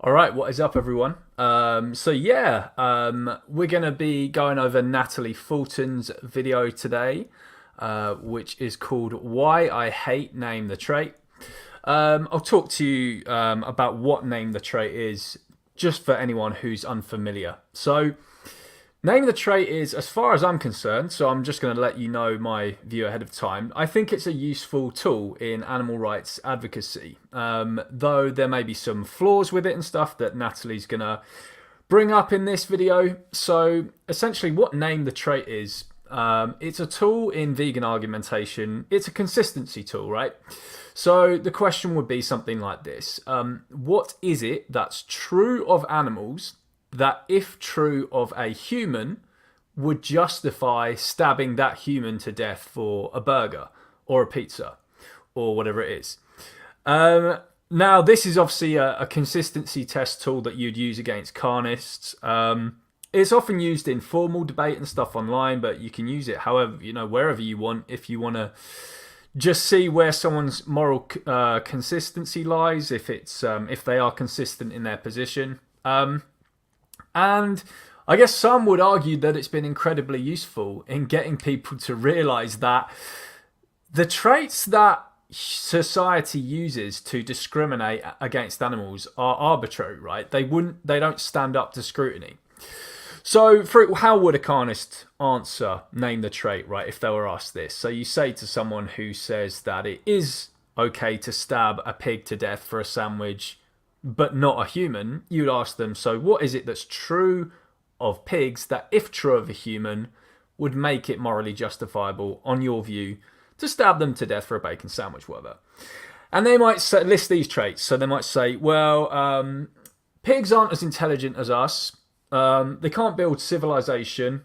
All right, what is up, everyone? We're gonna be going over Natalie Fulton's video today, which is called "Why I Hate Name the Trait." I'll talk to you about what name the trait is, just for anyone who's unfamiliar. So, name the trait is, as far as I'm concerned, so I'm just going to let you know my view ahead of time. I think it's a useful tool in animal rights advocacy, though there may be some flaws with it and stuff that Natalie's going to bring up in this video. So essentially, what name the trait is, it's a tool in vegan argumentation. It's a consistency tool, right? So the question would be something like this. What is it that's true of animals that, if true of a human, would justify stabbing that human to death for a burger or a pizza or whatever it is? Now, this is obviously a consistency test tool that you'd use against carnists. It's often used in formal debate and stuff online, but you can use it however, wherever you want if you want to just see where someone's moral consistency lies, if they are consistent in their position. And I guess some would argue that it's been incredibly useful in getting people to realize that the traits that society uses to discriminate against animals are arbitrary, right? They don't stand up to scrutiny. So, how would a carnist answer name the trait, right, if they were asked this? So you say to someone who says that it is okay to stab a pig to death for a sandwich, but not a human, you'd ask them, so what is it that's true of pigs that, if true of a human, would make it morally justifiable, on your view, to stab them to death for a bacon sandwich, whatever? And they might list these traits. So they might say, well, pigs aren't as intelligent as us. They can't build civilization.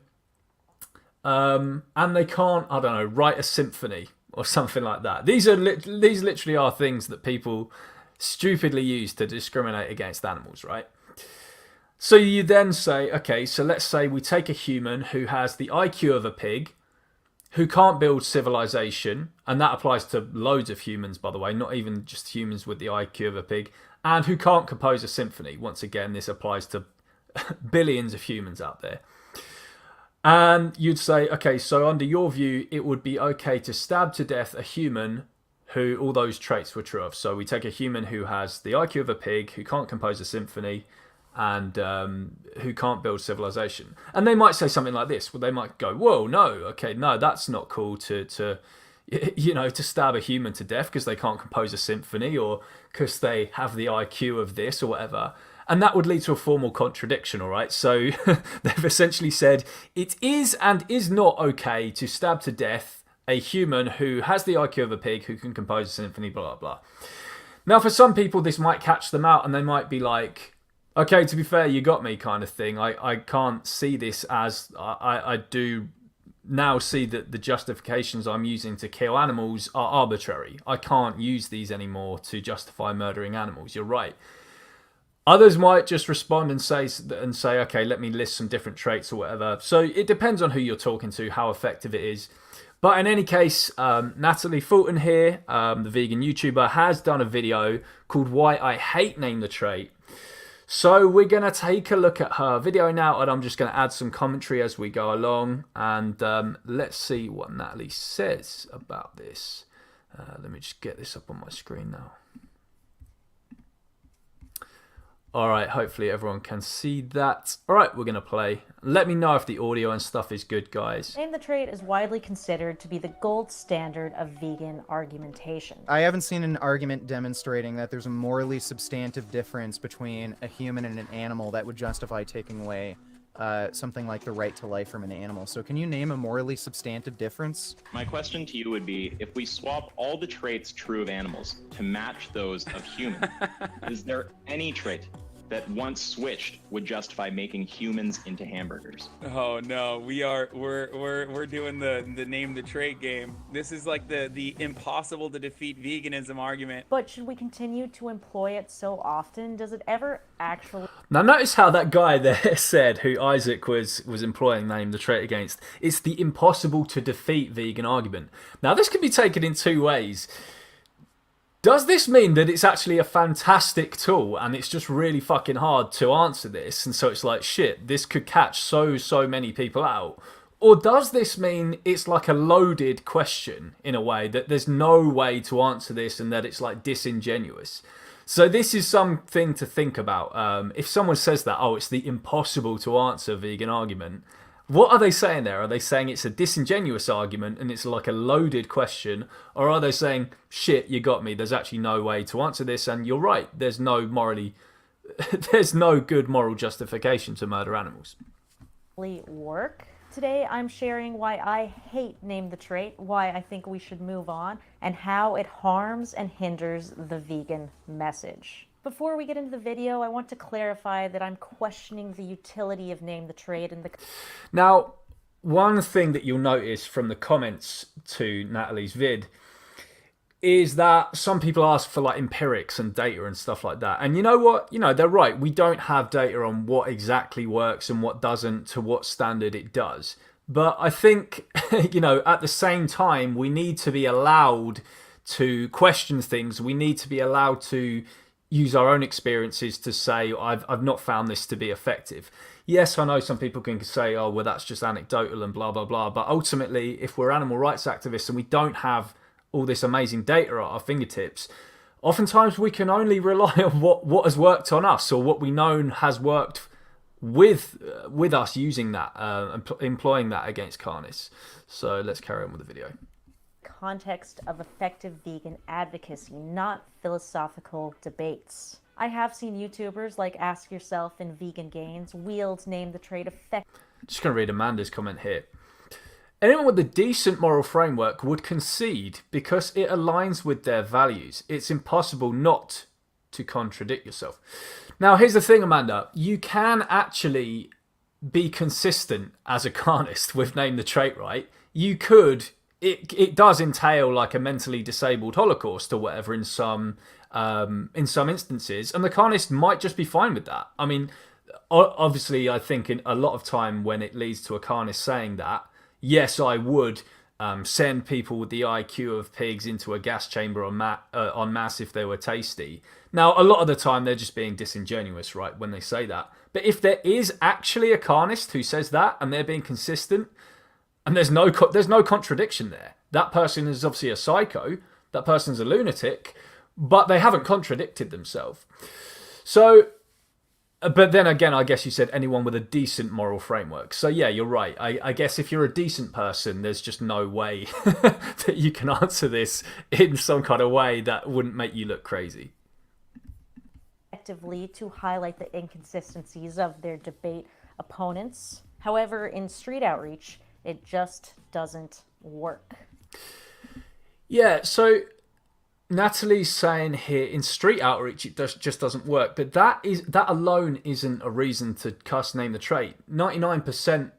And they can't, I don't know, write a symphony or something like that. These literally are things that people stupidly use to discriminate against animals, right? So you then say, okay, so let's say we take a human who has the IQ of a pig, who can't build civilization, and that applies to loads of humans, by the way, not even just humans with the IQ of a pig, and who can't compose a symphony. Once again, this applies to billions of humans out there. And you'd say, okay, so under your view, it would be okay to stab to death a human who all those traits were true of. So we take a human who has the IQ of a pig, who can't compose a symphony, and who can't build civilization. And they might say something like this. Well, they might go, whoa, no, okay, no, that's not cool to stab a human to death because they can't compose a symphony or because they have the IQ of this or whatever. And that would lead to a formal contradiction, all right? So they've essentially said it is and is not okay to stab to death a human who has the IQ of a pig, who can compose a symphony, blah, blah, blah. Now, for some people, this might catch them out and they might be like, okay, to be fair, you got me kind of thing. I can't see this as, I do now see that the justifications I'm using to kill animals are arbitrary. I can't use these anymore to justify murdering animals. You're right. Others might just respond and say, okay, let me list some different traits or whatever. So it depends on who you're talking to, how effective it is. But in any case, Natalie Fulton here, the vegan YouTuber, has done a video called Why I Hate Name the Trait. So we're going to take a look at her video now, and I'm just going to add some commentary as we go along. And let's see what Natalie says about this. Let me just get this up on my screen now. All right, hopefully everyone can see that. All right, we're going to play. Let me know if the audio and stuff is good, guys. Name the trait is widely considered to be the gold standard of vegan argumentation. I haven't seen an argument demonstrating that there's a morally substantive difference between a human and an animal that would justify taking away something like the right to life from an animal. So can you name a morally substantive difference? My question to you would be, if we swap all the traits true of animals to match those of humans, is there any trait that once switched would justify making humans into hamburgers? Oh no, we're doing the name the trait game. This is like the impossible to defeat veganism argument. But should we continue to employ it so often? Does it ever actually... Now notice how that guy there said, who Isaac was employing name the trait against, it's the impossible to defeat vegan argument. Now this can be taken in two ways. Does this mean that it's actually a fantastic tool and it's just really fucking hard to answer this? And so it's like, shit, this could catch so many people out. Or does this mean it's like a loaded question in a way, that there's no way to answer this and that it's like disingenuous? So this is something to think about. If someone says that, oh, it's the impossible to answer vegan argument, what are they saying there? Are they saying it's a disingenuous argument and it's like a loaded question? Or are they saying, shit, you got me, there's actually no way to answer this and you're right, there's no good moral justification to murder animals? Work. Today I'm sharing why I hate Name the Trait, why I think we should move on, and how it harms and hinders the vegan message. Before we get into the video, I want to clarify that I'm questioning the utility of Name the Trait and the... Now, one thing that you'll notice from the comments to Natalie's vid is that some people ask for like empirics and data and stuff like that. And you know what? You know, they're right. We don't have data on what exactly works and what doesn't, to what standard it does. But I think, you know, at the same time, we need to be allowed to question things. We need to be allowed to use our own experiences to say, I've not found this to be effective. Yes, I know some people can say, oh, well, that's just anecdotal and blah, blah, blah. But ultimately, if we're animal rights activists and we don't have all this amazing data at our fingertips, oftentimes we can only rely on what has worked on us, or what we know has worked with us using that, employing that against carnists. So let's carry on with the video. Context of effective vegan advocacy, not philosophical debates. I have seen YouTubers like Ask Yourself and Vegan Gains wield Name the Trait effect. Just going to read Amanda's comment here. Anyone with a decent moral framework would concede because it aligns with their values. It's impossible not to contradict yourself. Now, here's the thing, Amanda. You can actually be consistent as a carnist with Name the Trait, right? You could... It does entail like a mentally disabled Holocaust or whatever in some instances, and the carnist might just be fine with that. I mean, obviously, I think in a lot of time when it leads to a carnist saying that, yes, I would send people with the IQ of pigs into a gas chamber en masse if they were tasty. Now, a lot of the time they're just being disingenuous, right, when they say that. But if there is actually a carnist who says that and they're being consistent, and there's no contradiction there. That person is obviously a psycho. That person's a lunatic, but they haven't contradicted themselves. So, but then again, I guess you said anyone with a decent moral framework. So yeah, you're right. I guess if you're a decent person, there's just no way that you can answer this in some kind of way that wouldn't make you look crazy. Effectively to highlight the inconsistencies of their debate opponents. However, in street outreach, it just doesn't work. Yeah, so Natalie's saying here in street outreach it just doesn't work, but that alone isn't a reason to cuss Name the Trait. 99%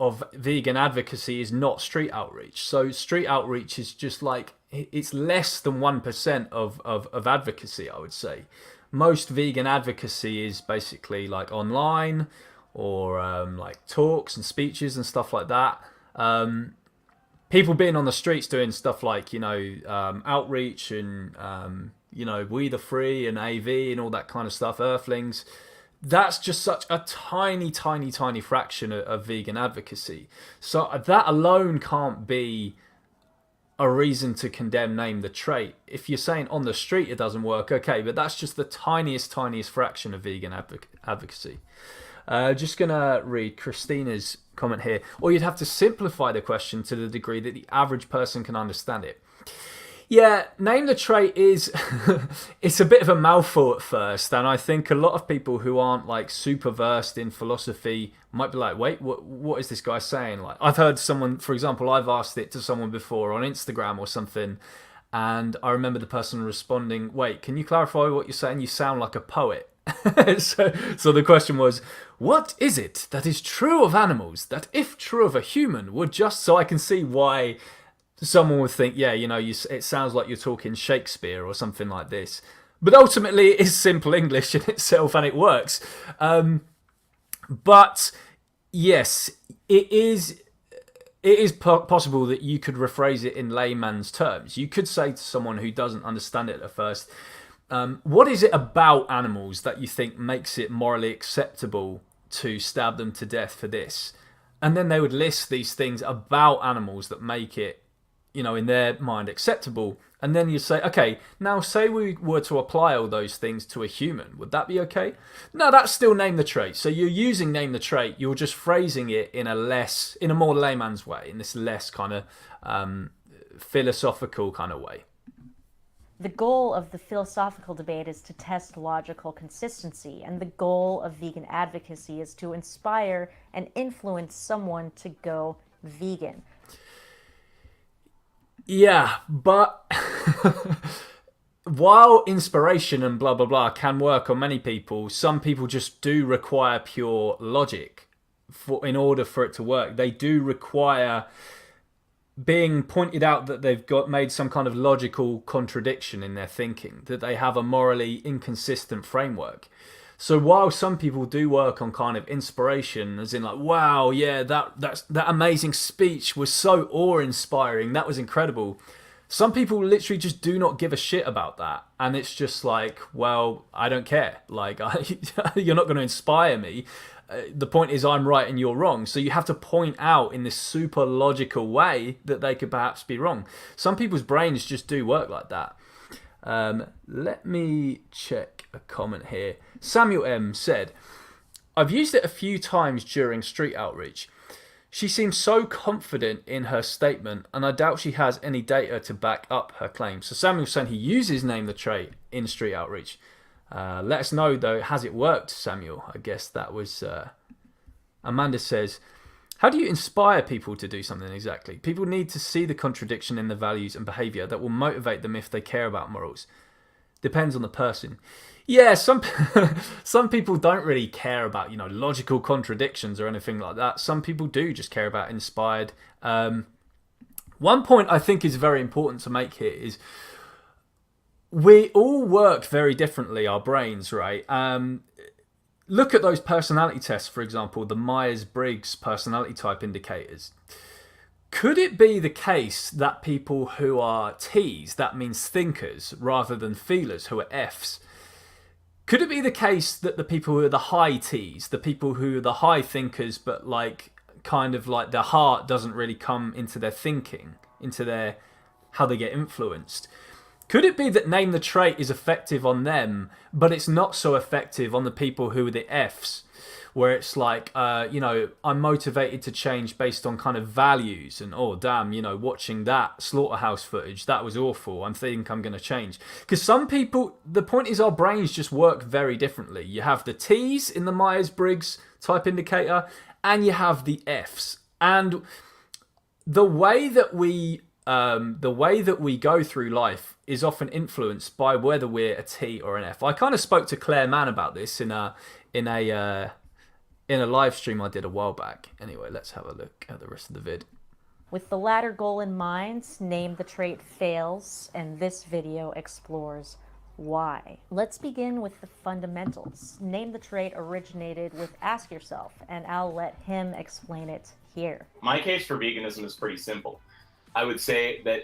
of vegan advocacy is not street outreach. So street outreach is just like, it's less than 1% of advocacy, I would say. Most vegan advocacy is basically like online, or like talks and speeches and stuff like that. People being on the streets doing stuff like, you know, outreach and, you know, We the Free and AV and all that kind of stuff, Earthlings. That's just such a tiny fraction of vegan advocacy. So that alone can't be a reason to condemn Name the Trait. If you're saying on the street it doesn't work, okay, but that's just the tiniest fraction of vegan advocacy. Just going to read Christina's comment here. Or you'd have to simplify the question to the degree that the average person can understand it. Yeah, Name the Trait is... it's a bit of a mouthful at first. And I think a lot of people who aren't like super versed in philosophy might be like, wait, what is this guy saying? Like, I've heard someone, for example, I've asked it to someone before on Instagram or something. And I remember the person responding, wait, can you clarify what you're saying? You sound like a poet. So the question was, what is it that is true of animals that if true of a human would just... So I can see why someone would think, yeah, you know, it sounds like you're talking Shakespeare or something like this. But ultimately it is simple English in itself and it works. But yes, it is it is possible that you could rephrase it in layman's terms. You could say to someone who doesn't understand it at first, what is it about animals that you think makes it morally acceptable to stab them to death for this? And then they would list these things about animals that make it, in their mind acceptable. And then you say, okay, now say we were to apply all those things to a human. Would that be okay? No, that's still name the trait. So you're using name the trait. You're just phrasing it in a more layman's way, in this less kind of philosophical kind of way. The goal of the philosophical debate is to test logical consistency, and the goal of vegan advocacy is to inspire and influence someone to go vegan. Yeah, but while inspiration and blah, blah, blah can work on many people, some people just do require pure logic in order for it to work. They do require being pointed out that they've made some kind of logical contradiction in their thinking, that they have a morally inconsistent framework. So while some people do work on kind of inspiration, as in like, wow, yeah, that amazing speech was so awe-inspiring, that was incredible. Some people literally just do not give a shit about that, and it's just like, well, I don't care. Like, you're not going to inspire me. The point is I'm right and you're wrong. So you have to point out in this super logical way that they could perhaps be wrong. Some people's brains just do work like that. Let me check a comment here. Samuel M said, I've used it a few times during street outreach. She seems so confident in her statement, and I doubt she has any data to back up her claims. So Samuel's saying he uses name the trait in street outreach. Let us know, though, has it worked, Samuel? I guess that was... Amanda says, how do you inspire people to do something exactly? People need to see the contradiction in the values and behaviour that will motivate them if they care about morals. Depends on the person. Yeah, some people don't really care about, logical contradictions or anything like that. Some people do just care about inspired. One point I think is very important to make here is we all work very differently, our brains, right? Look at those personality tests, for example, the Myers-Briggs personality type indicators. Could it be the case that people who are T's, that means thinkers, rather than feelers, who are F's, could it be the case that the people who are the high T's, the people who are the high thinkers, but kind of like their heart doesn't really come into their thinking, into how they get influenced? Could it be that name the trait is effective on them, but it's not so effective on the people who are the F's, where it's like, I'm motivated to change based on kind of values and, oh, damn, watching that slaughterhouse footage, that was awful. I think I'm going to change. Because some people, the point is our brains just work very differently. You have the T's in the Myers-Briggs type indicator, and you have the F's. And the way that we go through life is often influenced by whether we're a T or an F. I kind of spoke to Claire Mann about this in a live stream I did a while back. Anyway, let's have a look at the rest of the vid. With the latter goal in mind, name the trait fails, and this video explores why. Let's begin with the fundamentals. Name the trait originated with ask yourself, and I'll let him explain it here. My case for veganism is pretty simple. I would say that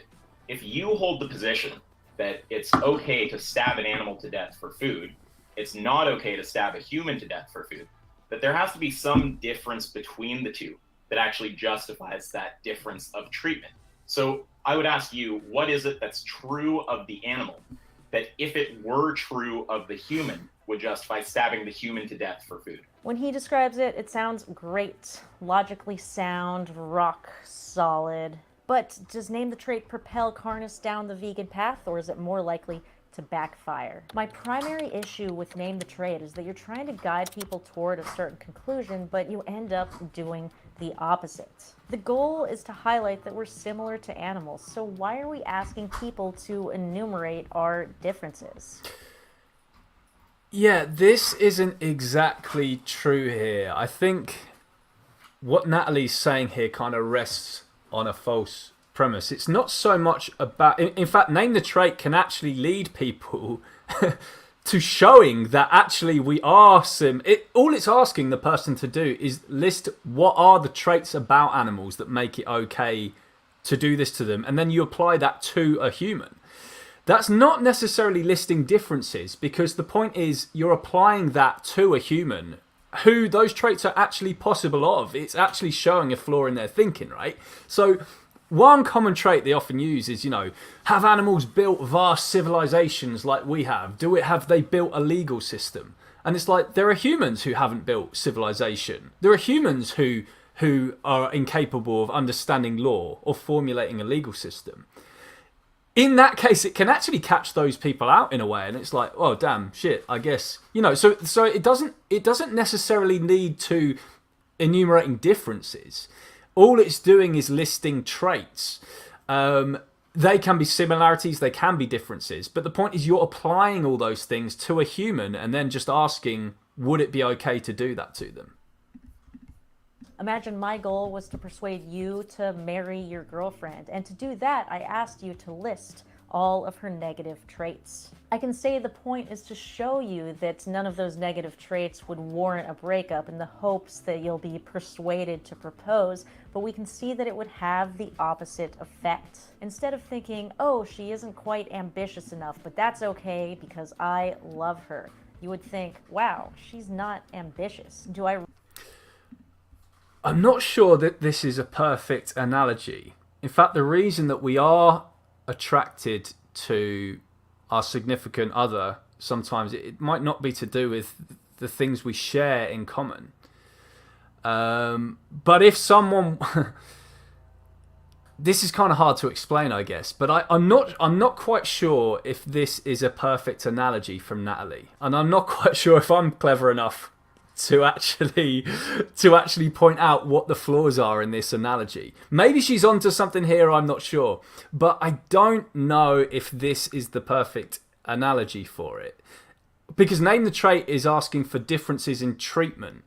if you hold the position that it's okay to stab an animal to death for food, it's not okay to stab a human to death for food, that there has to be some difference between the two that actually justifies that difference of treatment. So I would ask you, what is it that's true of the animal that if it were true of the human would justify stabbing the human to death for food? When he describes it, it sounds great, logically sound, rock solid. But does name the trait propel carnists down the vegan path, or is it more likely to backfire? My primary issue with name the trait is that you're trying to guide people toward a certain conclusion, but you end up doing the opposite. The goal is to highlight that we're similar to animals, so why are we asking people to enumerate our differences? Yeah, this isn't exactly true here. I think what Natalie's saying here kind of rests on a false premise. It's not so much about... In fact, name the trait can actually lead people to showing that actually we are all it's asking the person to do is list what are the traits about animals that make it okay to do this to them, and then you apply that to a human. That's not necessarily listing differences, because the point is you're applying that to a human who those traits are actually possible of. It's actually showing a flaw in their thinking, right? So one common trait they often use is, have animals built vast civilizations like we have? Have they built a legal system? And it's like, there are humans who haven't built civilization. There are humans who are incapable of understanding law or formulating a legal system. In that case, it can actually catch those people out in a way, and it's like, oh damn, shit, I guess, so it doesn't necessarily lead to enumerating differences. All it's doing is listing traits. They can be similarities, they can be differences, but the point is you're applying all those things to a human and then just asking, would it be okay to do that to them? Imagine my goal was to persuade you to marry your girlfriend, and to do that, I asked you to list all of her negative traits. I can say the point is to show you that none of those negative traits would warrant a breakup in the hopes that you'll be persuaded to propose, but we can see that it would have the opposite effect. Instead of thinking, oh, she isn't quite ambitious enough, but that's okay because I love her, you would think, wow, she's not ambitious. I'm not sure that this is a perfect analogy. In fact, the reason that we are attracted to our significant other, sometimes it might not be to do with the things we share in common. But if someone... This is kind of hard to explain, I guess, but I'm not quite sure if this is a perfect analogy from Natalie. And I'm not quite sure if I'm clever enough to actually point out what the flaws are in this analogy. Maybe she's onto something here, I'm not sure. But I don't know if this is the perfect analogy for it. Because name the trait is asking for differences in treatment.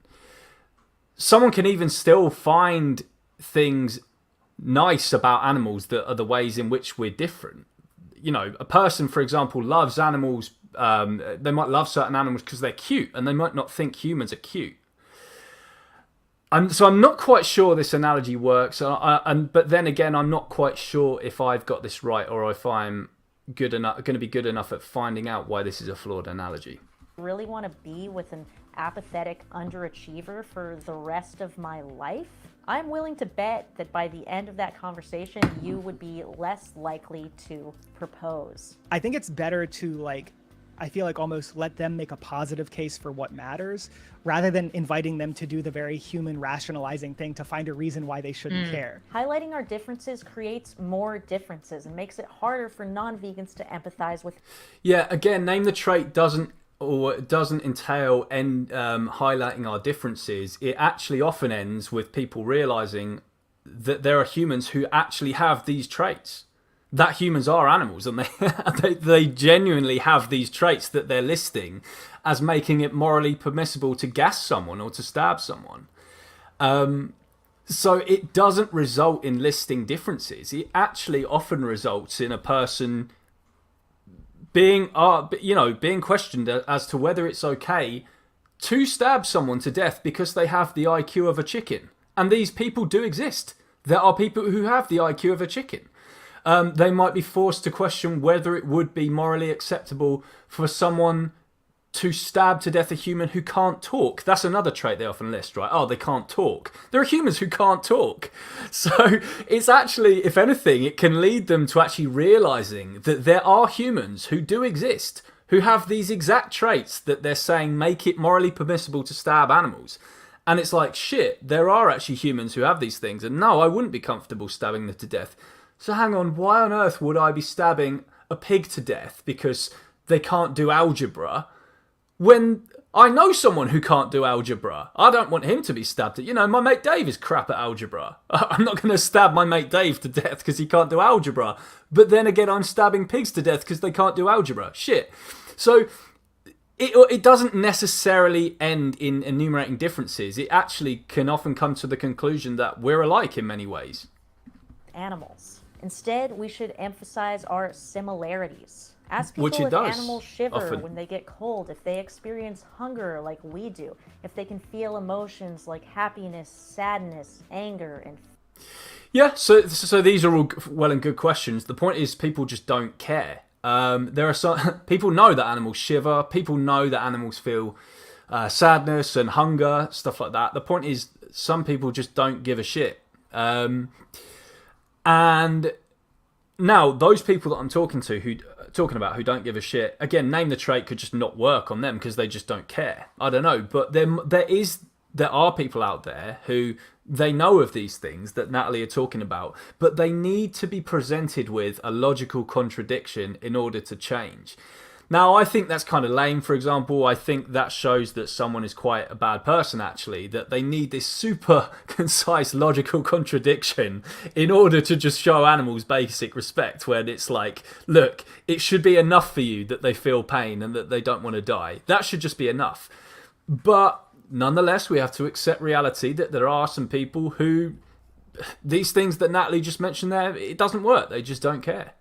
Someone can even still find things nice about animals that are the ways in which we're different. A person, for example, loves animals. They might love certain animals because they're cute, and they might not think humans are cute. So I'm not quite sure this analogy works. But then again, I'm not quite sure if I've got this right or if I'm going to be good enough at finding out why this is a flawed analogy. Really want to be with an apathetic underachiever for the rest of my life? I'm willing to bet that by the end of that conversation, you would be less likely to propose. I think it's better to I feel like almost let them make a positive case for what matters, rather than inviting them to do the very human rationalizing thing to find a reason why they shouldn't care. Highlighting our differences creates more differences and makes it harder for non-vegans to empathize with. Yeah, again, name the trait doesn't entail highlighting our differences. It actually often ends with people realizing that there are humans who actually have these traits. That humans are animals, and they genuinely have these traits that they're listing as making it morally permissible to gas someone or to stab someone. So it doesn't result in listing differences. It actually often results in a person being questioned as to whether it's okay to stab someone to death because they have the IQ of a chicken. And these people do exist. There are people who have the IQ of a chicken. They might be forced to question whether it would be morally acceptable for someone to stab to death a human who can't talk. That's another trait they often list, right? Oh, they can't talk. There are humans who can't talk. So it's actually, if anything, it can lead them to actually realizing that there are humans who do exist, who have these exact traits that they're saying make it morally permissible to stab animals. And it's like, shit, there are actually humans who have these things. And no, I wouldn't be comfortable stabbing them to death. So hang on, why on earth would I be stabbing a pig to death because they can't do algebra when I know someone who can't do algebra? I don't want him to be stabbed. My mate Dave is crap at algebra. I'm not going to stab my mate Dave to death because he can't do algebra. But then again, I'm stabbing pigs to death because they can't do algebra. Shit. So it doesn't necessarily end in enumerating differences. It actually can often come to the conclusion that we're alike in many ways. Animals. Instead, we should emphasize our similarities. Ask Which people it if does, animals shiver often. when they get cold, if they experience hunger like we do, if they can feel emotions like happiness, sadness, anger, and Yeah, so these are all well and good questions. The point is, people just don't care. There are some people know that animals shiver. People know that animals feel sadness and hunger, stuff like that. The point is, some people just don't give a shit. And now those people that I'm talking about who don't give a shit, again, name the trait could just not work on them because they just don't care. I don't know, but there are people out there who they know of these things that Natalie are talking about, but they need to be presented with a logical contradiction in order to change. Now, I think that's kind of lame, for example. I think that shows that someone is quite a bad person, actually, that they need this super concise logical contradiction in order to just show animals basic respect, when it's like, look, it should be enough for you that they feel pain and that they don't want to die. That should just be enough. But nonetheless, we have to accept reality that there are some people who, these things that Natalie just mentioned there, it doesn't work. They just don't care.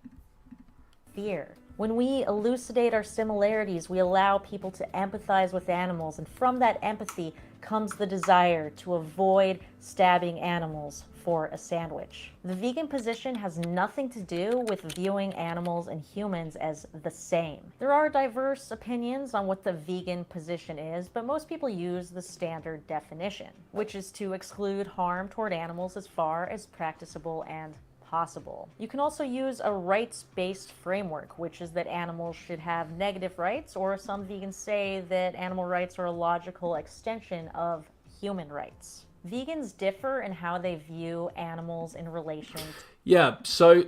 fear. When we elucidate our similarities, we allow people to empathize with animals, and from that empathy comes the desire to avoid stabbing animals for a sandwich. The vegan position has nothing to do with viewing animals and humans as the same. There are diverse opinions on what the vegan position is, but most people use the standard definition, which is to exclude harm toward animals as far as practicable and possible. You can also use a rights-based framework, which is that animals should have negative rights, or some vegans say that animal rights are a logical extension of human rights. Vegans differ in how they view animals in relation to... Yeah, so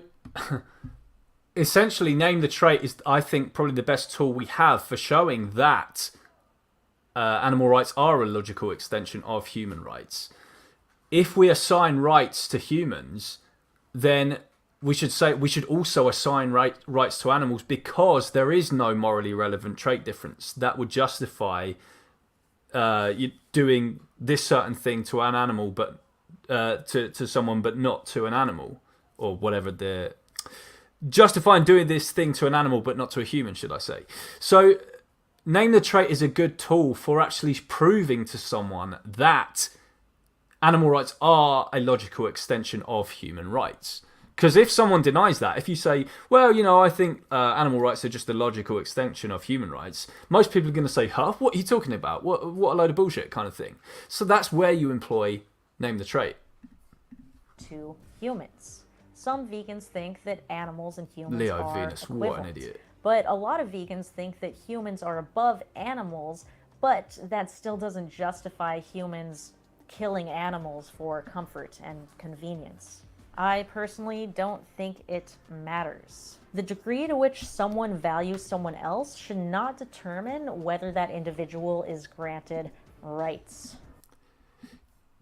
essentially name the trait is, I think, probably the best tool we have for showing that animal rights are a logical extension of human rights. If we assign rights to humans, then we should also assign rights to animals, because there is no morally relevant trait difference that would justify you doing this certain thing to an animal, but to someone, but not to an animal, or whatever the justifying doing this thing to an animal but not to a human, should I say. So name the trait is a good tool for actually proving to someone that animal rights are a logical extension of human rights. Because if someone denies that, if you say, well, I think animal rights are just a logical extension of human rights, most people are going to say, huh, what are you talking about? What a load of bullshit kind of thing. So that's where you employ name the trait. to humans. Some vegans think that animals and humans Leo are Venus, equivalent. what an idiot. But a lot of vegans think that humans are above animals, but that still doesn't justify humans killing animals for comfort and convenience. I personally don't think it matters. The degree to which someone values someone else should not determine whether that individual is granted rights.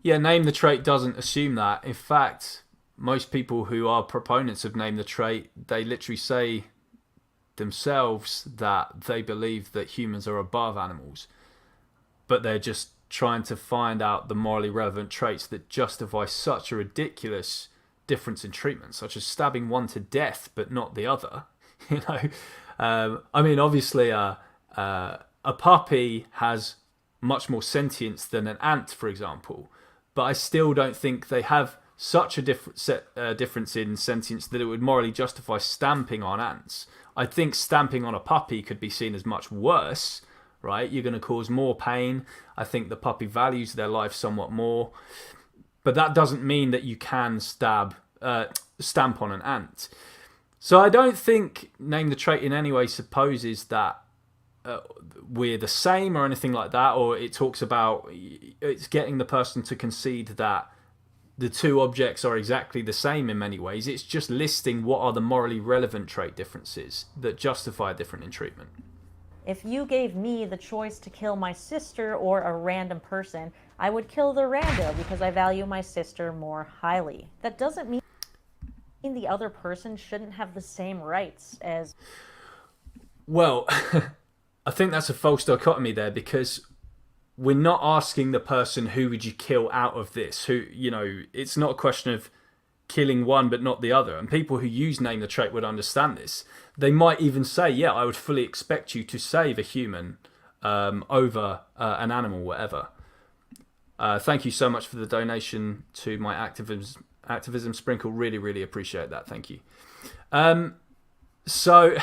Yeah, name the trait doesn't assume that. In fact, most people who are proponents of name the trait, they literally say themselves that they believe that humans are above animals, but they're just trying to find out the morally relevant traits that justify such a ridiculous difference in treatment, such as stabbing one to death but not the other. I mean, obviously a puppy has much more sentience than an ant, for example, but I still don't think they have such a difference in sentience that it would morally justify stamping on ants. I think stamping on a puppy could be seen as much worse, right? You're going to cause more pain. I think the puppy values their life somewhat more. But that doesn't mean that you can stamp on an ant. So I don't think name the trait in any way supposes that we're the same or anything like that, or it talks about it's getting the person to concede that the two objects are exactly the same in many ways. It's just listing what are the morally relevant trait differences that justify a different in treatment. If you gave me the choice to kill my sister or a random person, I would kill the rando because I value my sister more highly. That doesn't mean the other person shouldn't have the same rights as... Well, I think that's a false dichotomy there, because we're not asking the person who would you kill out of this. It's not a question of killing one but not the other. And people who use name the trait would understand this. They might even say, yeah, I would fully expect you to save a human over an animal, whatever. Thank you so much for the donation to my activism sprinkle. Really, really appreciate that. Thank you. So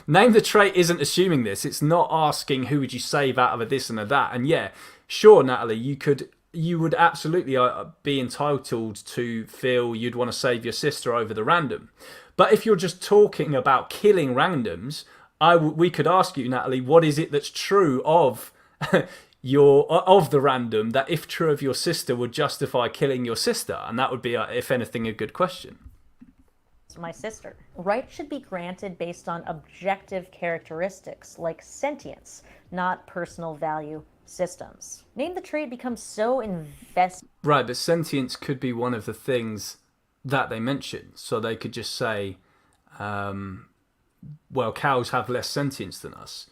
name the trait isn't assuming this. It's not asking who would you save out of a this and a that. And yeah, sure, Natalie, you would absolutely be entitled to feel you'd want to save your sister over the random. But if you're just talking about killing randoms, we could ask you, Natalie, what is it that's true of of the random that, if true of your sister, would justify killing your sister? And that would be, if anything, a good question. My sister. Rights should be granted based on objective characteristics like sentience, not personal value systems. Name the trait becomes so invested. Right, but sentience could be one of the things that they mention. So they could just say, well, cows have less sentience than us.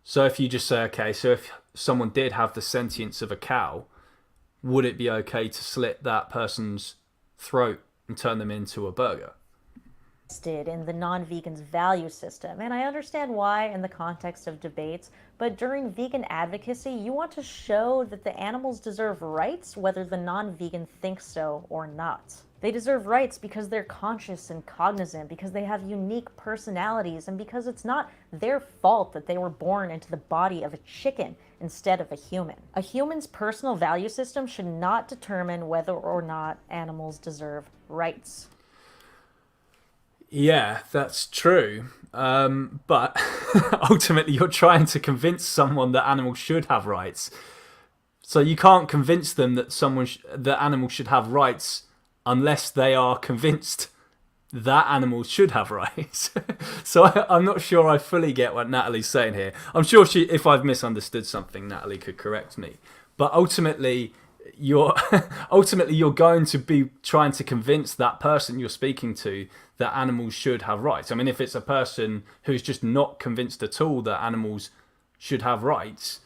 So if you just say, okay, so if someone did have the sentience of a cow, would it be okay to slit that person's throat and turn them into a burger? In the non-vegan's value system, and I understand why in the context of debates, but during vegan advocacy, you want to show that the animals deserve rights whether the non-vegan thinks so or not. They deserve rights because they're conscious and cognizant, because they have unique personalities, and because it's not their fault that they were born into the body of a chicken instead of a human. A human's personal value system should not determine whether or not animals deserve rights. Yeah, that's true. But ultimately, you're trying to convince someone that animals should have rights. So you can't convince them that that animals should have rights unless they are convinced that animals should have rights. So I'm not sure I fully get what Natalie's saying here. I'm sure if I've misunderstood something, Natalie could correct me. But ultimately, you're going to be trying to convince that person you're speaking to that animals should have rights. I mean, if it's a person who's just not convinced at all that animals should have rights,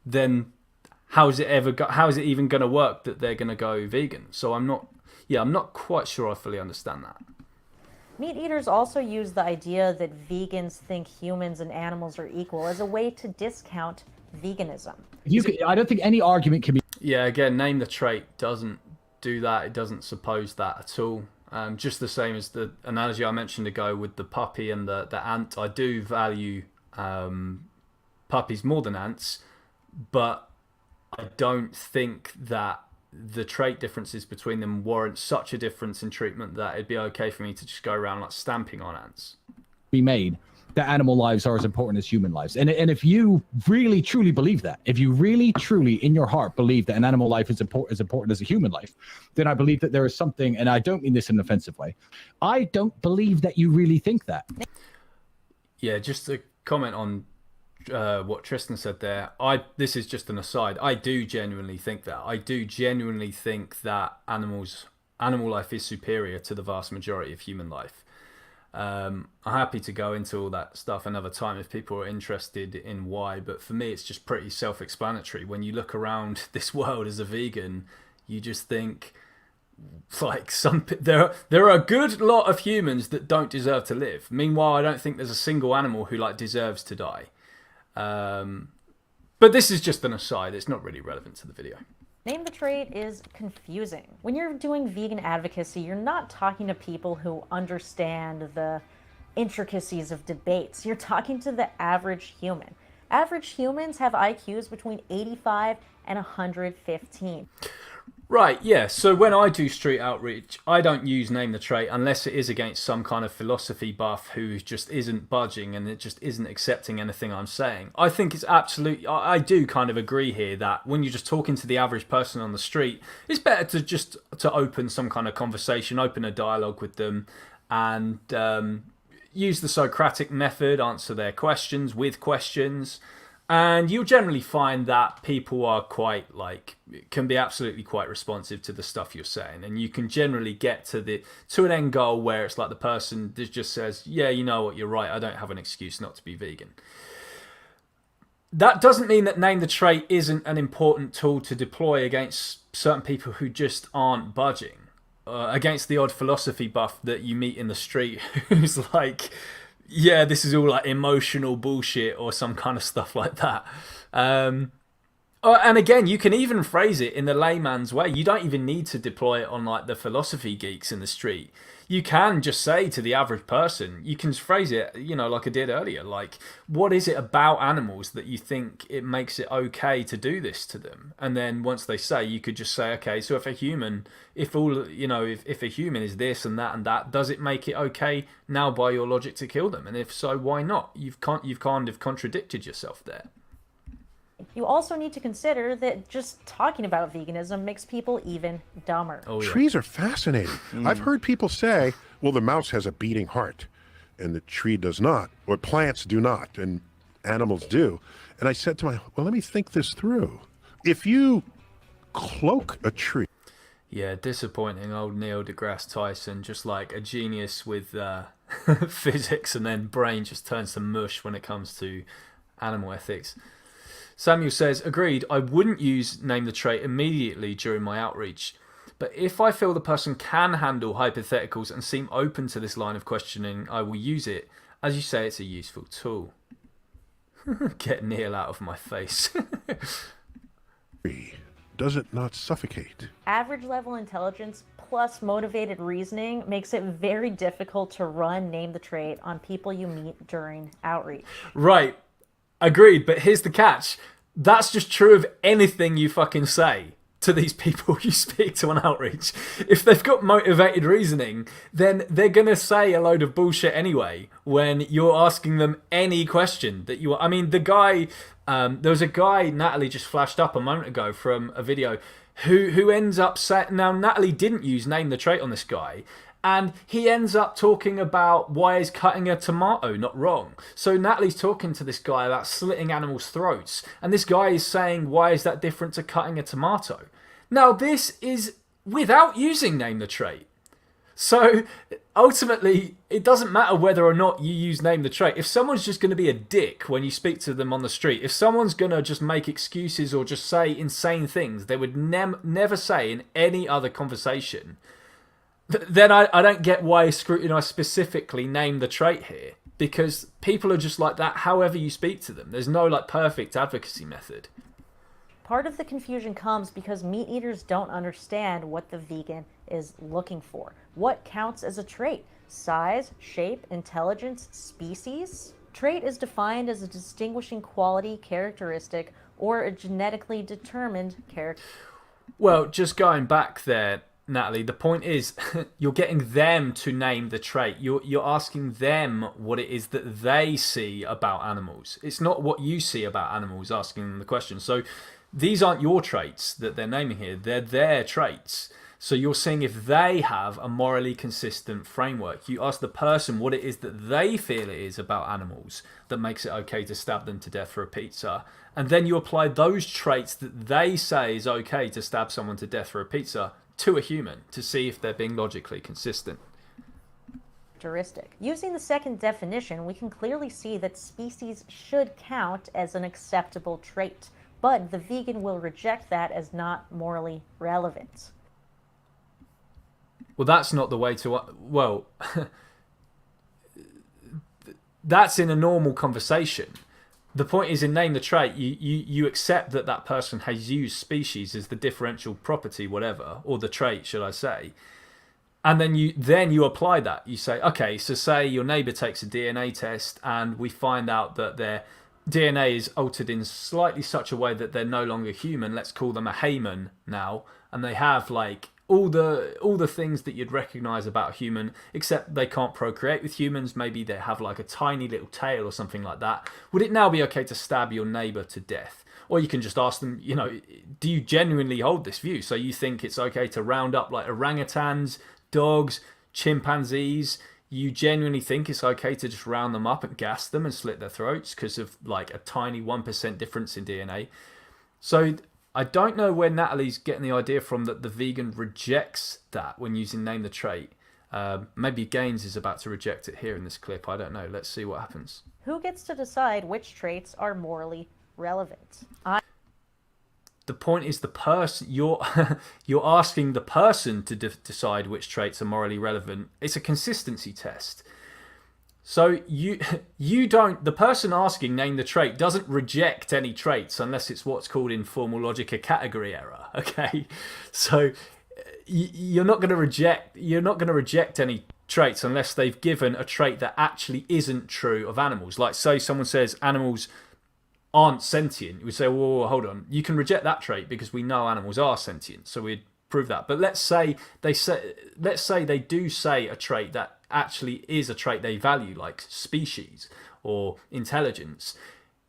then how is it even going to work that they're going to go vegan? So I'm not quite sure I fully understand that. Meat eaters also use the idea that vegans think humans and animals are equal as a way to discount veganism. I don't think any argument can be. Yeah, again, name the trait doesn't do that. It doesn't suppose that at all. Just the same as the analogy I mentioned ago with the puppy and the ant. I do value puppies more than ants, but I don't think that the trait differences between them warrant such a difference in treatment that it'd be okay for me to just go around like stamping on ants. Be made that animal lives are as important as human lives. And if you really truly believe that, if you really truly in your heart believe that an animal life is as important as a human life, then I believe that there is something, and I don't mean this in an offensive way, I don't believe that you really think that. Yeah, just to comment on what Tristan said there, this is just an aside. I do genuinely think that. I do genuinely think that animal life is superior to the vast majority of human life. I'm happy to go into all that stuff another time if people are interested in why, but for me it's just pretty self-explanatory. When you look around this world as a vegan, you just think like there are a good lot of humans that don't deserve to live. Meanwhile, I don't think there's a single animal who like deserves to die. But this is just an aside. It's not really relevant to the video. Name the trait is confusing. When you're doing vegan advocacy, you're not talking to people who understand the intricacies of debates. You're talking to the average human. Average humans have IQs between 85 and 115. Right, yeah. So when I do street outreach, I don't use name the trait unless it is against some kind of philosophy buff who just isn't budging and it just isn't accepting anything I'm saying. I think it's absolutely, I do kind of agree here that when you're just talking to the average person on the street, it's better to open some kind of conversation, open a dialogue with them, and use the Socratic method, answer their questions with questions. And you'll generally find that people are can be absolutely quite responsive to the stuff you're saying. And you can generally get to an end goal where it's like the person that just says, yeah, you know what, you're right, I don't have an excuse not to be vegan. That doesn't mean that name the trait isn't an important tool to deploy against certain people who just aren't budging. against the odd philosophy buff that you meet in the street who's like, yeah, this is all like emotional bullshit or some kind of stuff like that. And again, you can even phrase it in the layman's way. You don't even need to deploy it on like the philosophy geeks in the street. You can just say to the average person, you can phrase it, you know, like I did earlier, like, what is it about animals that you think it makes it okay to do this to them? And then once they say, you could just say, okay, so if a human, if a human is this and that, does it make it okay now by your logic to kill them? And if so, why not? You've kind of contradicted yourself there. You also need to consider that just talking about veganism makes people even dumber. Oh, yeah. Trees are fascinating. I've heard people say, well, the mouse has a beating heart and the tree does not, or plants do not, and animals do. And I said to myself, well, let me think this through. If you cloak a tree. Yeah, disappointing old Neil deGrasse Tyson, just like a genius with physics, and then brain just turns to mush when it comes to animal ethics. Samuel says, agreed, I wouldn't use name the trait immediately during my outreach. But if I feel the person can handle hypotheticals and seem open to this line of questioning, I will use it. As you say, it's a useful tool. Get Neil out of my face. Does it not suffocate? Average level intelligence plus motivated reasoning makes it very difficult to run name the trait on people you meet during outreach. Right. Agreed, but here's the catch. That's just true of anything you fucking say to these people you speak to on outreach. If they've got motivated reasoning, then they're going to say a load of bullshit anyway when you're asking them any question that you... I mean, the guy... there was a guy, Natalie just flashed up a moment ago from a video, who ends up saying... Now, Natalie didn't use name the trait on this guy, and he ends up talking about why is cutting a tomato not wrong. So Natalie's talking to this guy about slitting animals' throats. And this guy is saying, why is that different to cutting a tomato? Now, this is without using name the trait. So ultimately, it doesn't matter whether or not you use name the trait. If someone's just going to be a dick when you speak to them on the street, if someone's going to just make excuses or just say insane things they would never say in any other conversation, then I don't get why Scrutinize specifically named the trait here, because people are just like that however you speak to them. There's no like perfect advocacy method. Part of the confusion comes because meat eaters don't understand what the vegan is looking for. What counts as a trait? Size, shape, intelligence, species? Trait is defined as a distinguishing quality, characteristic, or a genetically determined character. Well, just going back there, Natalie, the point is you're getting them to name the trait. You're asking them what it is that they see about animals. It's not what you see about animals asking them the question. So these aren't your traits that they're naming here. They're their traits. So you're seeing if they have a morally consistent framework. You ask the person what it is that they feel it is about animals that makes it okay to stab them to death for a pizza. And then you apply those traits that they say is okay to stab someone to death for a pizza to a human to see if they're being logically consistent. Using the second definition, we can clearly see that species should count as an acceptable trait, but the vegan will reject that as not morally relevant. Well, that's not the way to... Well, that's in a normal conversation. The point is, in name the trait, you accept that that person has used species as the differential property, whatever, or the trait, should I say. And then you apply that. You say, okay, so say your neighbour takes a DNA test and we find out that their DNA is altered in slightly such a way that they're no longer human. Let's call them a Hayman now. And they have like all the things that you'd recognise about a human, except they can't procreate with humans. Maybe they have like a tiny little tail or something like that. Would it now be okay to stab your neighbour to death? Or you can just ask them, do you genuinely hold this view? So you think it's okay to round up like orangutans, dogs, chimpanzees? You genuinely think it's okay to just round them up and gas them and slit their throats because of like a tiny 1% difference in DNA? So I don't know where Natalie's getting the idea from that the vegan rejects that when using name the trait. Maybe Gaines is about to reject it here in this clip. I don't know. Let's see what happens. Who gets to decide which traits are morally relevant? the point is the person you're you're asking the person to decide which traits are morally relevant. It's a consistency test. So you don't, the person asking name the trait doesn't reject any traits unless it's what's called in formal logic a category error. Okay, so you're not going to reject any traits unless they've given a trait that actually isn't true of animals. Like, say someone says animals aren't sentient, we say, well, hold on, you can reject that trait because we know animals are sentient, so we'd prove that. But let's say they do say a trait that actually is a trait they value, like species or intelligence.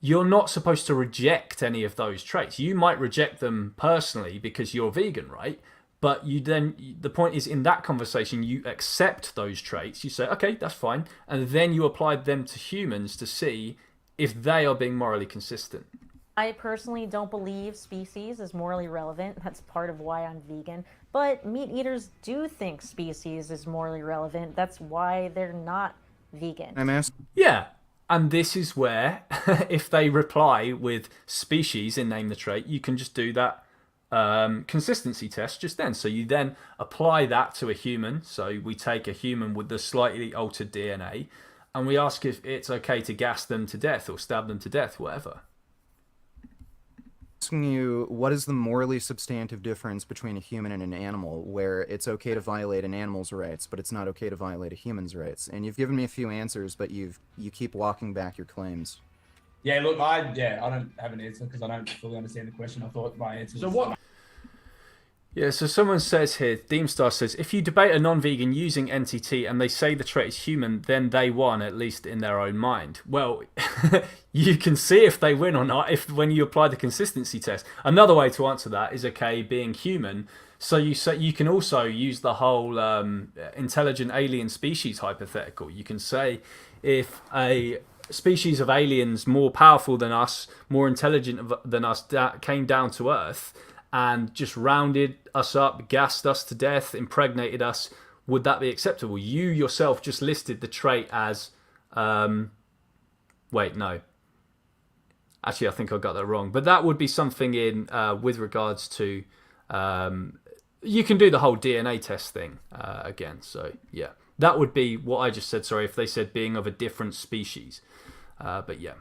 You're not supposed to reject any of those traits. You might reject them personally because you're vegan, right? But the point is, in that conversation, you accept those traits. You say, okay, that's fine. And then you apply them to humans to see if they are being morally consistent. I personally don't believe species is morally relevant. That's part of why I'm vegan. But meat eaters do think species is morally relevant. That's why they're not vegan. I'm asking. Yeah. And this is where, if they reply with species in name the trait, you can just do that consistency test just then. So you then apply that to a human. So we take a human with the slightly altered DNA and we ask if it's okay to gas them to death or stab them to death, whatever. Asking you, what is the morally substantive difference between a human and an animal, where it's okay to violate an animal's rights, but it's not okay to violate a human's rights? And you've given me a few answers, but you keep walking back your claims. Yeah, look, I don't have an answer because I don't fully understand the question. I thought my answer was... So what? Yeah, so someone says here, Deemstar says, if you debate a non-vegan using NTT and they say the trait is human, then they won, at least in their own mind. Well, you can see if they win or not when you apply the consistency test. Another way to answer that is, okay, being human. So you can also use the whole intelligent alien species hypothetical. You can say if a species of aliens more powerful than us, more intelligent than us, came down to Earth and just rounded us up, gassed us to death, impregnated us, would that be acceptable? You yourself just listed the trait as... wait, no. Actually, I think I got that wrong. But that would be something in with regards to... you can do the whole DNA test thing again. So, yeah. That would be what I just said, sorry, if they said being of a different species. But, yeah.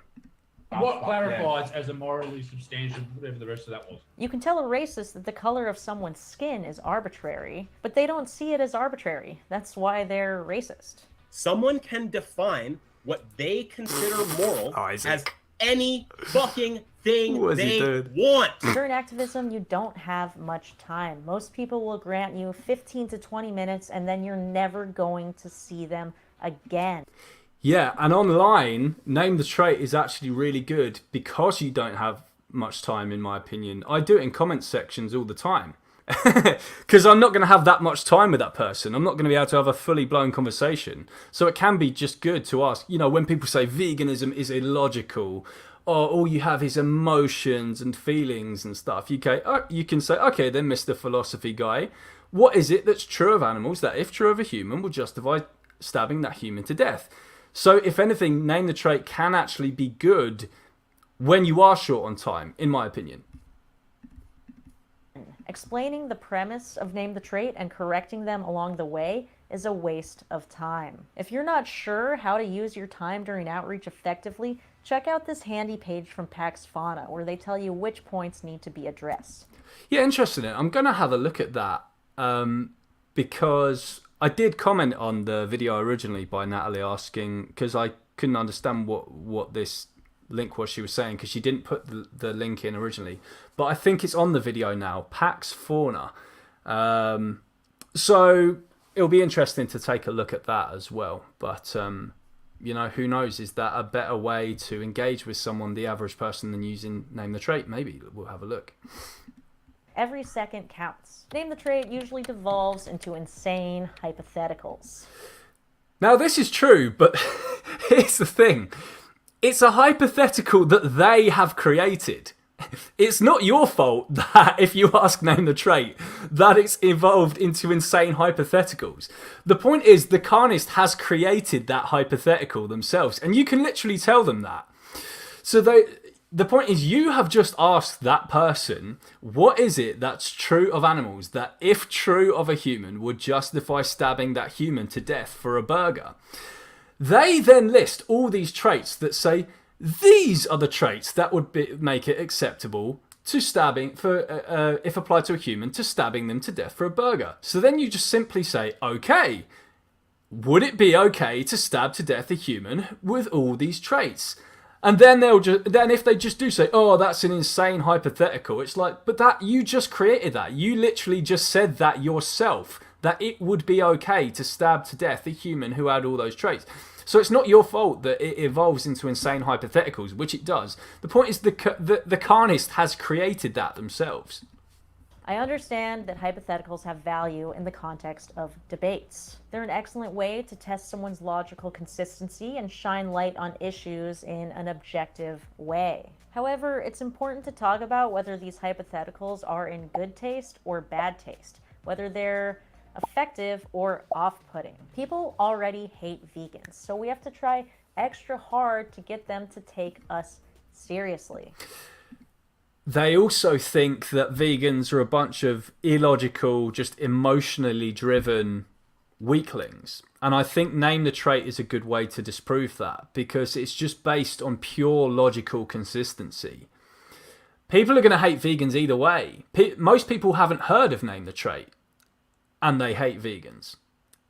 What clarifies as a morally substantial, whatever the rest of that was? You can tell a racist that the color of someone's skin is arbitrary, but they don't see it as arbitrary. That's why they're racist. Someone can define what they consider moral as any fucking thing they want. During activism, you don't have much time. Most people will grant you 15 to 20 minutes, and then you're never going to see them again. Yeah, and online, name the trait is actually really good because you don't have much time, in my opinion. I do it in comment sections all the time because I'm not going to have that much time with that person. I'm not going to be able to have a fully blown conversation. So it can be just good to ask, you know, when people say veganism is illogical or all you have is emotions and feelings and stuff, you can say, okay, then Mr. Philosophy Guy, what is it that's true of animals that if true of a human will justify stabbing that human to death? So, if anything, name the trait can actually be good when you are short on time, in my opinion. Explaining the premise of name the trait and correcting them along the way is a waste of time. If you're not sure how to use your time during outreach effectively, check out this handy page from Pax Fauna where they tell you which points need to be addressed. Yeah, interesting. I'm going to have a look at that because... I did comment on the video originally by Natalie asking, because I couldn't understand what this link was she was saying, because she didn't put the link in originally. But I think it's on the video now, Pax Fauna. So it'll be interesting to take a look at that as well. But, you know, who knows? Is that a better way to engage with someone, the average person, than using Name the Trait? Maybe we'll have a look. Every second counts. Name the trait usually devolves into insane hypotheticals. Now, this is true, but here's the thing. It's a hypothetical that they have created. It's not your fault that, if you ask Name the Trait, that it's evolved into insane hypotheticals. The point is, the Carnist has created that hypothetical themselves, and you can literally tell them that. So the point is, you have just asked that person, what is it that's true of animals that, if true of a human, would justify stabbing that human to death for a burger? They then list all these traits that say, these are the traits that would make it acceptable to stabbing, if applied to a human, to stabbing them to death for a burger. So then you just simply say, okay, would it be okay to stab to death a human with all these traits? And then then if they just do say, oh, that's an insane hypothetical, it's like, but that you just created that. You literally just said that yourself, that it would be okay to stab to death a human who had all those traits. So it's not your fault that it evolves into insane hypotheticals, which it does. The point is the carnist has created that themselves. I understand that hypotheticals have value in the context of debates. They're an excellent way to test someone's logical consistency and shine light on issues in an objective way. However, it's important to talk about whether these hypotheticals are in good taste or bad taste, whether they're effective or off-putting. People already hate vegans, so we have to try extra hard to get them to take us seriously. They also think that vegans are a bunch of illogical, just emotionally driven weaklings. And I think Name the Trait is a good way to disprove that, because it's just based on pure logical consistency. People are going to hate vegans either way. Most people haven't heard of Name the Trait, and they hate vegans.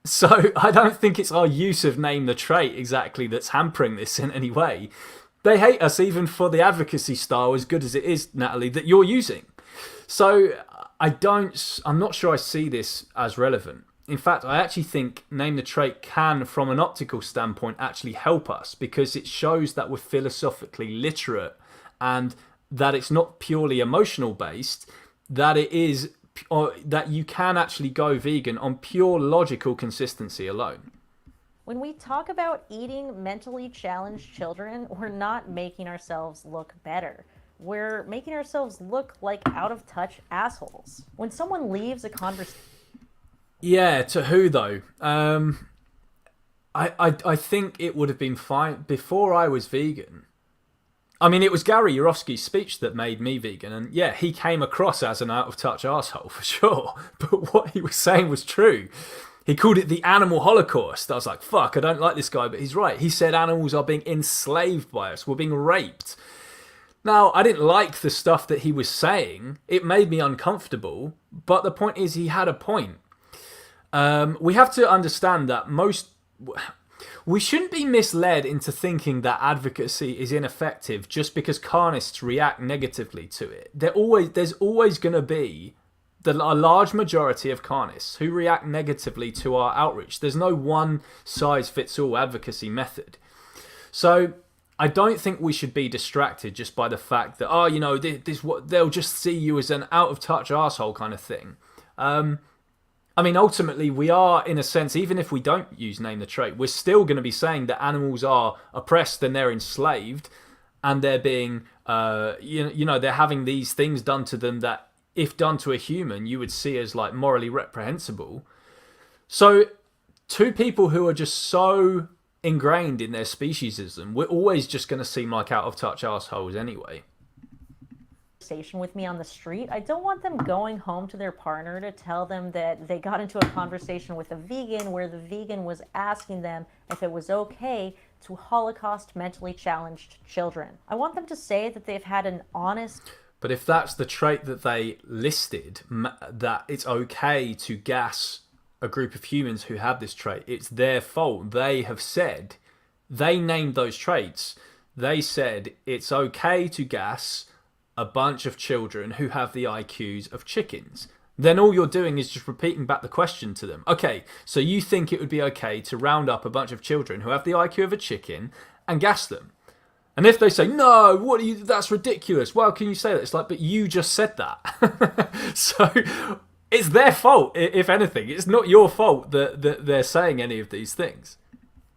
So I don't think it's our use of Name the Trait exactly that's hampering this in any way. They hate us even for the advocacy style, as good as it is, Natalie, that you're using. So I'm not sure I see this as relevant. In fact, I actually think Name the Trait can, from an optical standpoint, actually help us, because it shows that we're philosophically literate and that it's not purely emotional based, that it is, or that you can actually go vegan on pure logical consistency alone. When we talk about eating mentally challenged children, we're not making ourselves look better. We're making ourselves look like out-of-touch assholes. When someone leaves a conversation... Yeah, to who though? I think it would have been fine before I was vegan. I mean, it was Gary Yourofsky's speech that made me vegan, and yeah, he came across as an out-of-touch asshole for sure, but what he was saying was true. He called it the animal holocaust. I was like, fuck, I don't like this guy, but he's right. He said animals are being enslaved by us. We're being raped. Now, I didn't like the stuff that he was saying. It made me uncomfortable. But the point is, he had a point. We have to understand that we shouldn't be misled into thinking that advocacy is ineffective just because carnists react negatively to it. There's always going to be a large majority of carnists who react negatively to our outreach. There's no one-size-fits-all advocacy method. So I don't think we should be distracted just by the fact that, oh, you know, this what they'll just see you as an out-of-touch arsehole kind of thing. I mean, ultimately, we are, in a sense, even if we don't use Name the Trait, we're still going to be saying that animals are oppressed and they're enslaved, and they're being, they're having these things done to them that, if done to a human, you would see as like morally reprehensible. So to people who are just so ingrained in their speciesism, we're always just going to seem like out-of-touch assholes anyway. With me on the street, I don't want them going home to their partner to tell them that they got into a conversation with a vegan where the vegan was asking them if it was okay to Holocaust mentally challenged children. I want them to say that they've had an honest... But if that's the trait that they listed, that it's okay to gas a group of humans who have this trait, it's their fault. They have said, they named those traits. They said it's okay to gas a bunch of children who have the IQs of chickens. Then all you're doing is just repeating back the question to them. Okay, so you think it would be okay to round up a bunch of children who have the IQ of a chicken and gas them? And if they say, no, that's ridiculous. Well, can you say that? It's like, but you just said that. So it's their fault, if anything. It's not your fault that they're saying any of these things.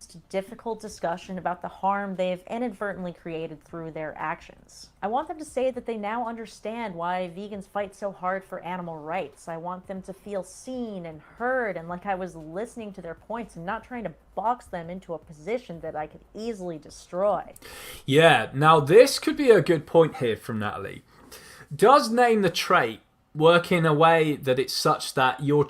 honest, difficult discussion about the harm they've inadvertently created through their actions. I want them to say that they now understand why vegans fight so hard for animal rights. I want them to feel seen and heard and like I was listening to their points and not trying to box them into a position that I could easily destroy. Yeah, now this could be a good point here from Natalie. Does name the trait work in a way that it's such that you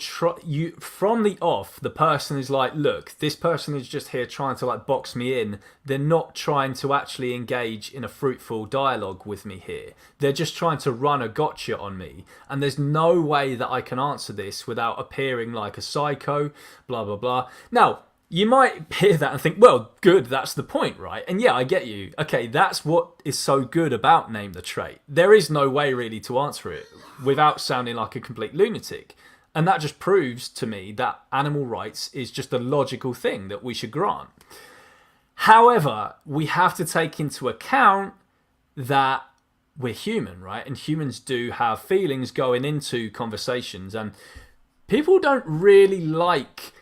from the off, the person is like, look, this person is just here trying to like box me in. They're not trying to actually engage in a fruitful dialogue with me here. They're just trying to run a gotcha on me. And there's no way that I can answer this without appearing like a psycho, blah, blah, blah. Now, you might hear that and think, well, good, that's the point, right? And yeah, I get you. Okay, that's what is so good about Name the Trait. There is no way really to answer it without sounding like a complete lunatic. And that just proves to me that animal rights is just a logical thing that we should grant. However, we have to take into account that we're human, right? And humans do have feelings going into conversations. And people don't really like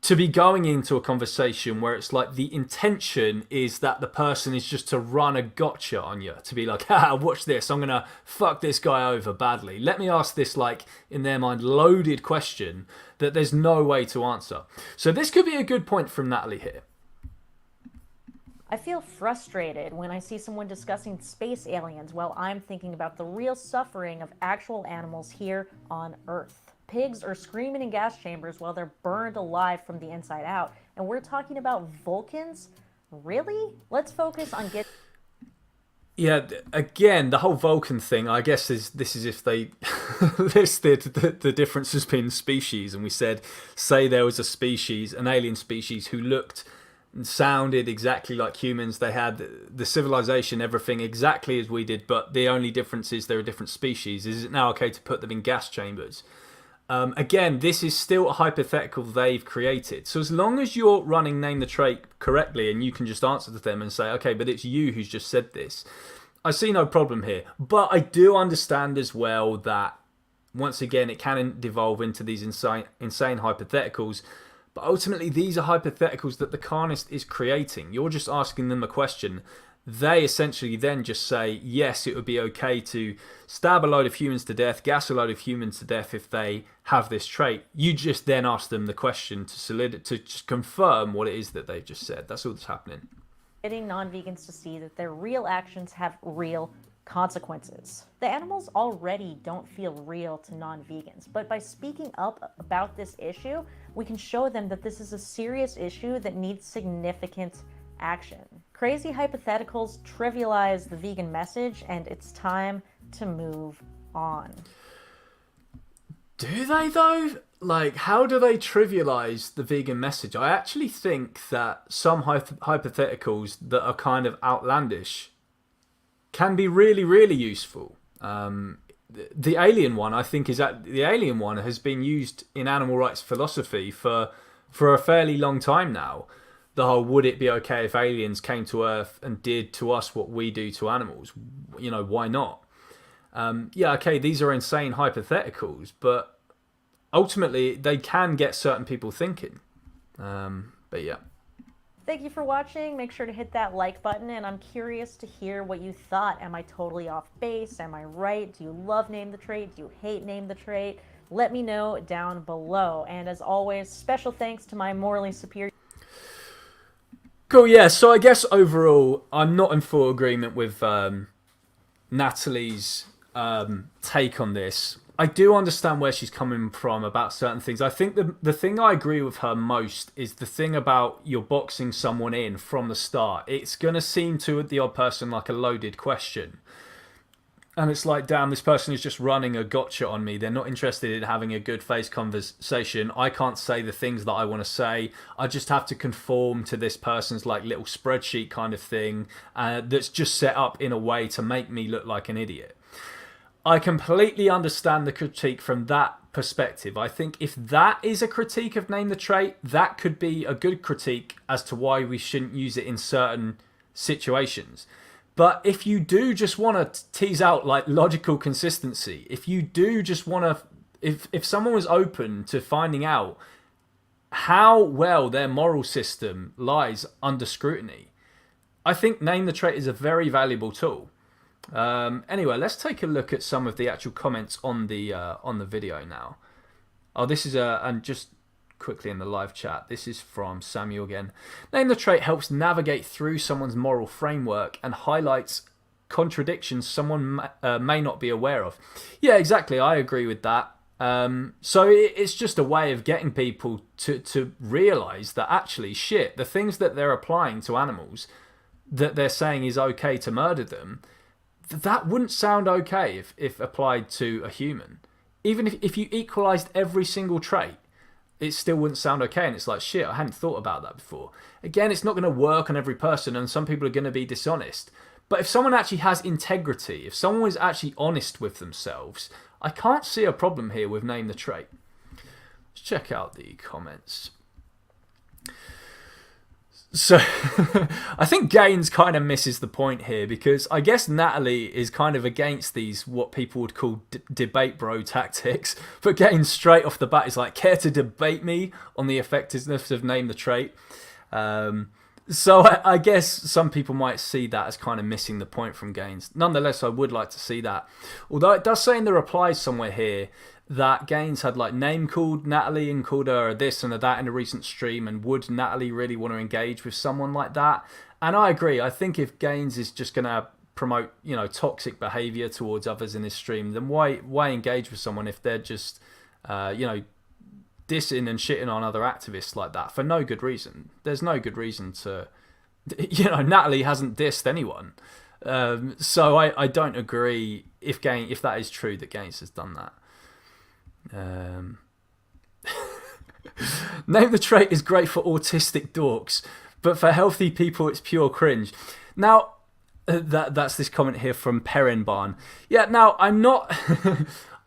to be going into a conversation where it's like the intention is that the person is just to run a gotcha on you, to be like, watch this, I'm gonna fuck this guy over badly. Let me ask this, like, in their mind, loaded question that there's no way to answer. So this could be a good point from Natalie here. I feel frustrated when I see someone discussing space aliens while I'm thinking about the real suffering of actual animals here on Earth. Pigs are screaming in gas chambers while they're burned alive from the inside out. And we're talking about Vulcans? Really? Let's focus on Yeah, again, the whole Vulcan thing, I guess this is if they listed the differences between species and we said, say there was a species, an alien species who looked and sounded exactly like humans. They had the civilization, everything exactly as we did, but the only difference is they're a different species. Is it now okay to put them in gas chambers? Again, this is still a hypothetical they've created. So as long as you're running Name the Trait correctly and you can just answer to them and say, okay, but it's you who's just said this, I see no problem here. But I do understand as well that, once again, it can devolve into these insane hypotheticals. But ultimately, these are hypotheticals that the carnist is creating. You're just asking them a question. They essentially then just say, yes, it would be okay to stab a load of humans to death, gas a load of humans to death if they have this trait. You just then ask them the question to just confirm what it is that they've just said. That's all that's happening. getting non-vegans to see that their real actions have real consequences. The animals already don't feel real to non-vegans, but by speaking up about this issue, we can show them that this is a serious issue that needs significant action. Crazy hypotheticals trivialize the vegan message, and it's time to move on. Do they though? Like, how do they trivialize the vegan message? I actually think that some hypotheticals that are kind of outlandish can be really, really useful. The alien one, I think, the alien one has been used in animal rights philosophy for a fairly long time now. The whole, would it be okay if aliens came to Earth and did to us what we do to animals? You know, why not? Yeah, okay, these are insane hypotheticals, but ultimately they can get certain people thinking. But yeah. Thank you for watching. Make sure to hit that like button, and I'm curious to hear what you thought. Am I totally off base? Am I right? Do you love Name the Trait? Do you hate Name the Trait? Let me know down below. And as always, special thanks to my morally superior... Cool, yeah, so I guess overall, I'm not in full agreement with Natalie's take on this. I do understand where she's coming from about certain things. I think the thing I agree with her most is the thing about you're boxing someone in from the start. It's going to seem to the odd person like a loaded question. And it's like, damn, this person is just running a gotcha on me. They're not interested in having a good face conversation. I can't say the things that I want to say. I just have to conform to this person's like little spreadsheet kind of thing that's just set up in a way to make me look like an idiot. I completely understand the critique from that perspective. I think if that is a critique of Name the Trait, that could be a good critique as to why we shouldn't use it in certain situations. But if you do just want to tease out like logical consistency, if you do just want to, if someone was open to finding out how well their moral system lies under scrutiny. I think Name the Trait is a very valuable tool. Anyway, let's take a look at some of the actual comments on the video now. Oh, this is and just quickly in the live chat, this is from Samuel again. Name the Trait helps navigate through someone's moral framework and highlights contradictions someone may not be aware of. Yeah, exactly. I agree with that. So it's just a way of getting people to realize that actually, shit, the things that they're applying to animals, that they're saying is okay to murder them, that wouldn't sound okay if applied to a human. Even if you equalized every single trait, it still wouldn't sound okay. And it's like, shit, I hadn't thought about that before. Again, it's not going to work on every person, and some people are going to be dishonest. But if someone actually has integrity, if someone is actually honest with themselves, I can't see a problem here with Name the Trait. Let's check out the comments. So I think Gaines kind of misses the point here, because I guess Natalie is kind of against these what people would call debate bro tactics. But Gaines straight off the bat is like, care to debate me on the effectiveness of Name the Trait? So I guess some people might see that as kind of missing the point from Gaines. Nonetheless, I would like to see that. Although it does say in the replies somewhere here that Gaines had like name called Natalie and called her this and that in a recent stream, and would Natalie really want to engage with someone like that? And I agree. I think if Gaines is just going to promote, toxic behavior towards others in his stream, then why engage with someone if they're just, dissing and shitting on other activists like that for no good reason? There's no good reason to, Natalie hasn't dissed anyone. So I don't agree if that is true that Gaines has done that. Name the Trait is great for autistic dorks, but for healthy people it's pure cringe. Now, that's this comment here from Perrinbarn. Yeah, now I'm not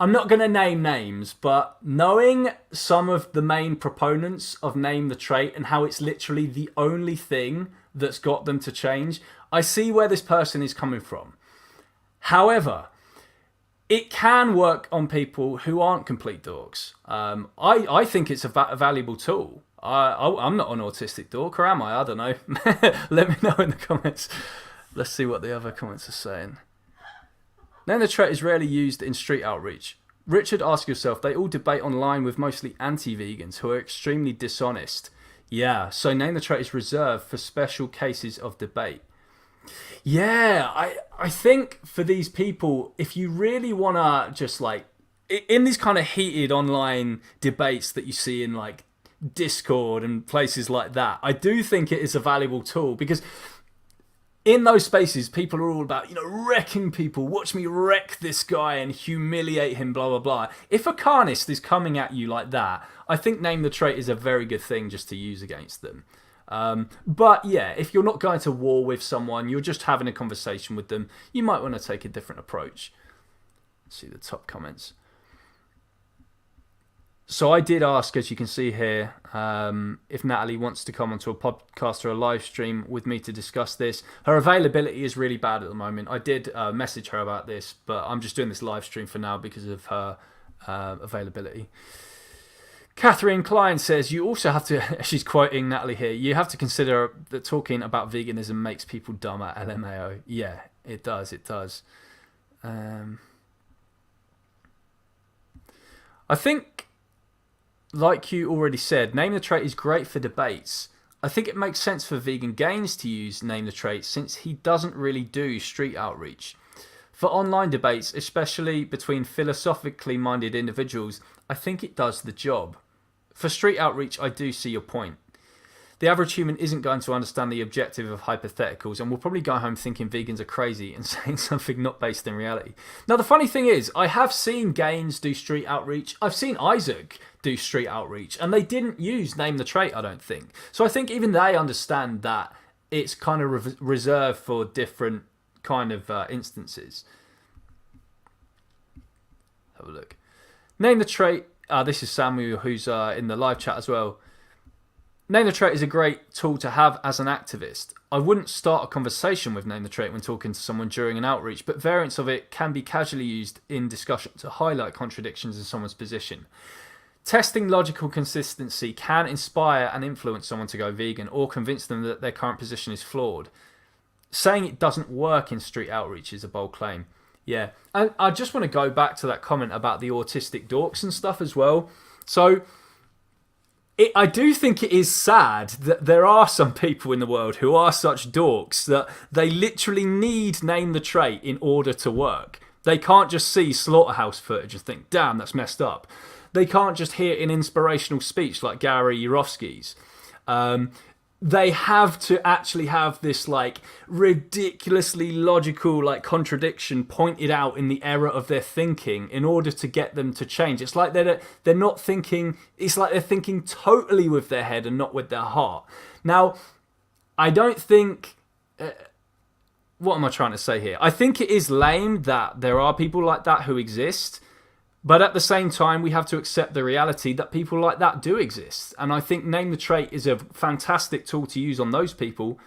I'm not going to name names, but knowing some of the main proponents of Name the Trait and how it's literally the only thing that's got them to change, I see where this person is coming from. However, it can work on people who aren't complete dorks. I think it's a valuable tool. I'm not an autistic dork, or am I? I don't know. Let me know in the comments. Let's see what the other comments are saying. Name the Trait is rarely used in street outreach. Richard, ask yourself, they all debate online with mostly anti-vegans who are extremely dishonest. Yeah, so Name the Trait is reserved for special cases of debate. Yeah, I think for these people, if you really want to just like, in these kind of heated online debates that you see in like Discord and places like that, I do think it is a valuable tool, because in those spaces, people are all about, wrecking people. Watch me wreck this guy and humiliate him, blah, blah, blah. If a carnist is coming at you like that, I think Name the Trait is a very good thing just to use against them. But yeah, if you're not going to war with someone, you're just having a conversation with them, you might want to take a different approach. Let's see the top comments. So I did ask, as you can see here, if Natalie wants to come onto a podcast or a live stream with me to discuss this. Her availability is really bad at the moment. I did message her about this, but I'm just doing this live stream for now because of her availability. Catherine Klein says, you also have to, she's quoting Natalie here, you have to consider that talking about veganism makes people dumber, LMAO. Yeah, it does, it does. I think, like you already said, Name the Trait is great for debates. I think it makes sense for Vegan Gaines to use Name the Trait since he doesn't really do street outreach. For online debates, especially between philosophically minded individuals, I think it does the job. For street outreach, I do see your point. The average human isn't going to understand the objective of hypotheticals and will probably go home thinking vegans are crazy and saying something not based in reality. Now, the funny thing is, I have seen Gaines do street outreach. I've seen Isaac do street outreach, and they didn't use Name the Trait, I don't think. So I think even they understand that it's kind of reserved for different kind of instances. Have a look. Name the Trait. This is Samuel, who's in the live chat as well. Name the Trait is a great tool to have as an activist. I wouldn't start a conversation with Name the Trait when talking to someone during an outreach, but variants of it can be casually used in discussion to highlight contradictions in someone's position. Testing logical consistency can inspire and influence someone to go vegan or convince them that their current position is flawed. Saying it doesn't work in street outreach is a bold claim. Yeah, and I just want to go back to that comment about the autistic dorks and stuff as well. So I do think it is sad that there are some people in the world who are such dorks that they literally need Name the Trait in order to work. They can't just see slaughterhouse footage and think, damn, that's messed up. They can't just hear an inspirational speech like Gary Yourofsky's. They have to actually have this like ridiculously logical like contradiction pointed out in the error of their thinking in order to get them to change. It's like they're not thinking. It's like they're thinking totally with their head and not with their heart. Now, I don't think. What am I trying to say here? I think it is lame that there are people like that who exist. But at the same time, we have to accept the reality that people like that do exist. And I think Name the Trait is a fantastic tool to use on those people.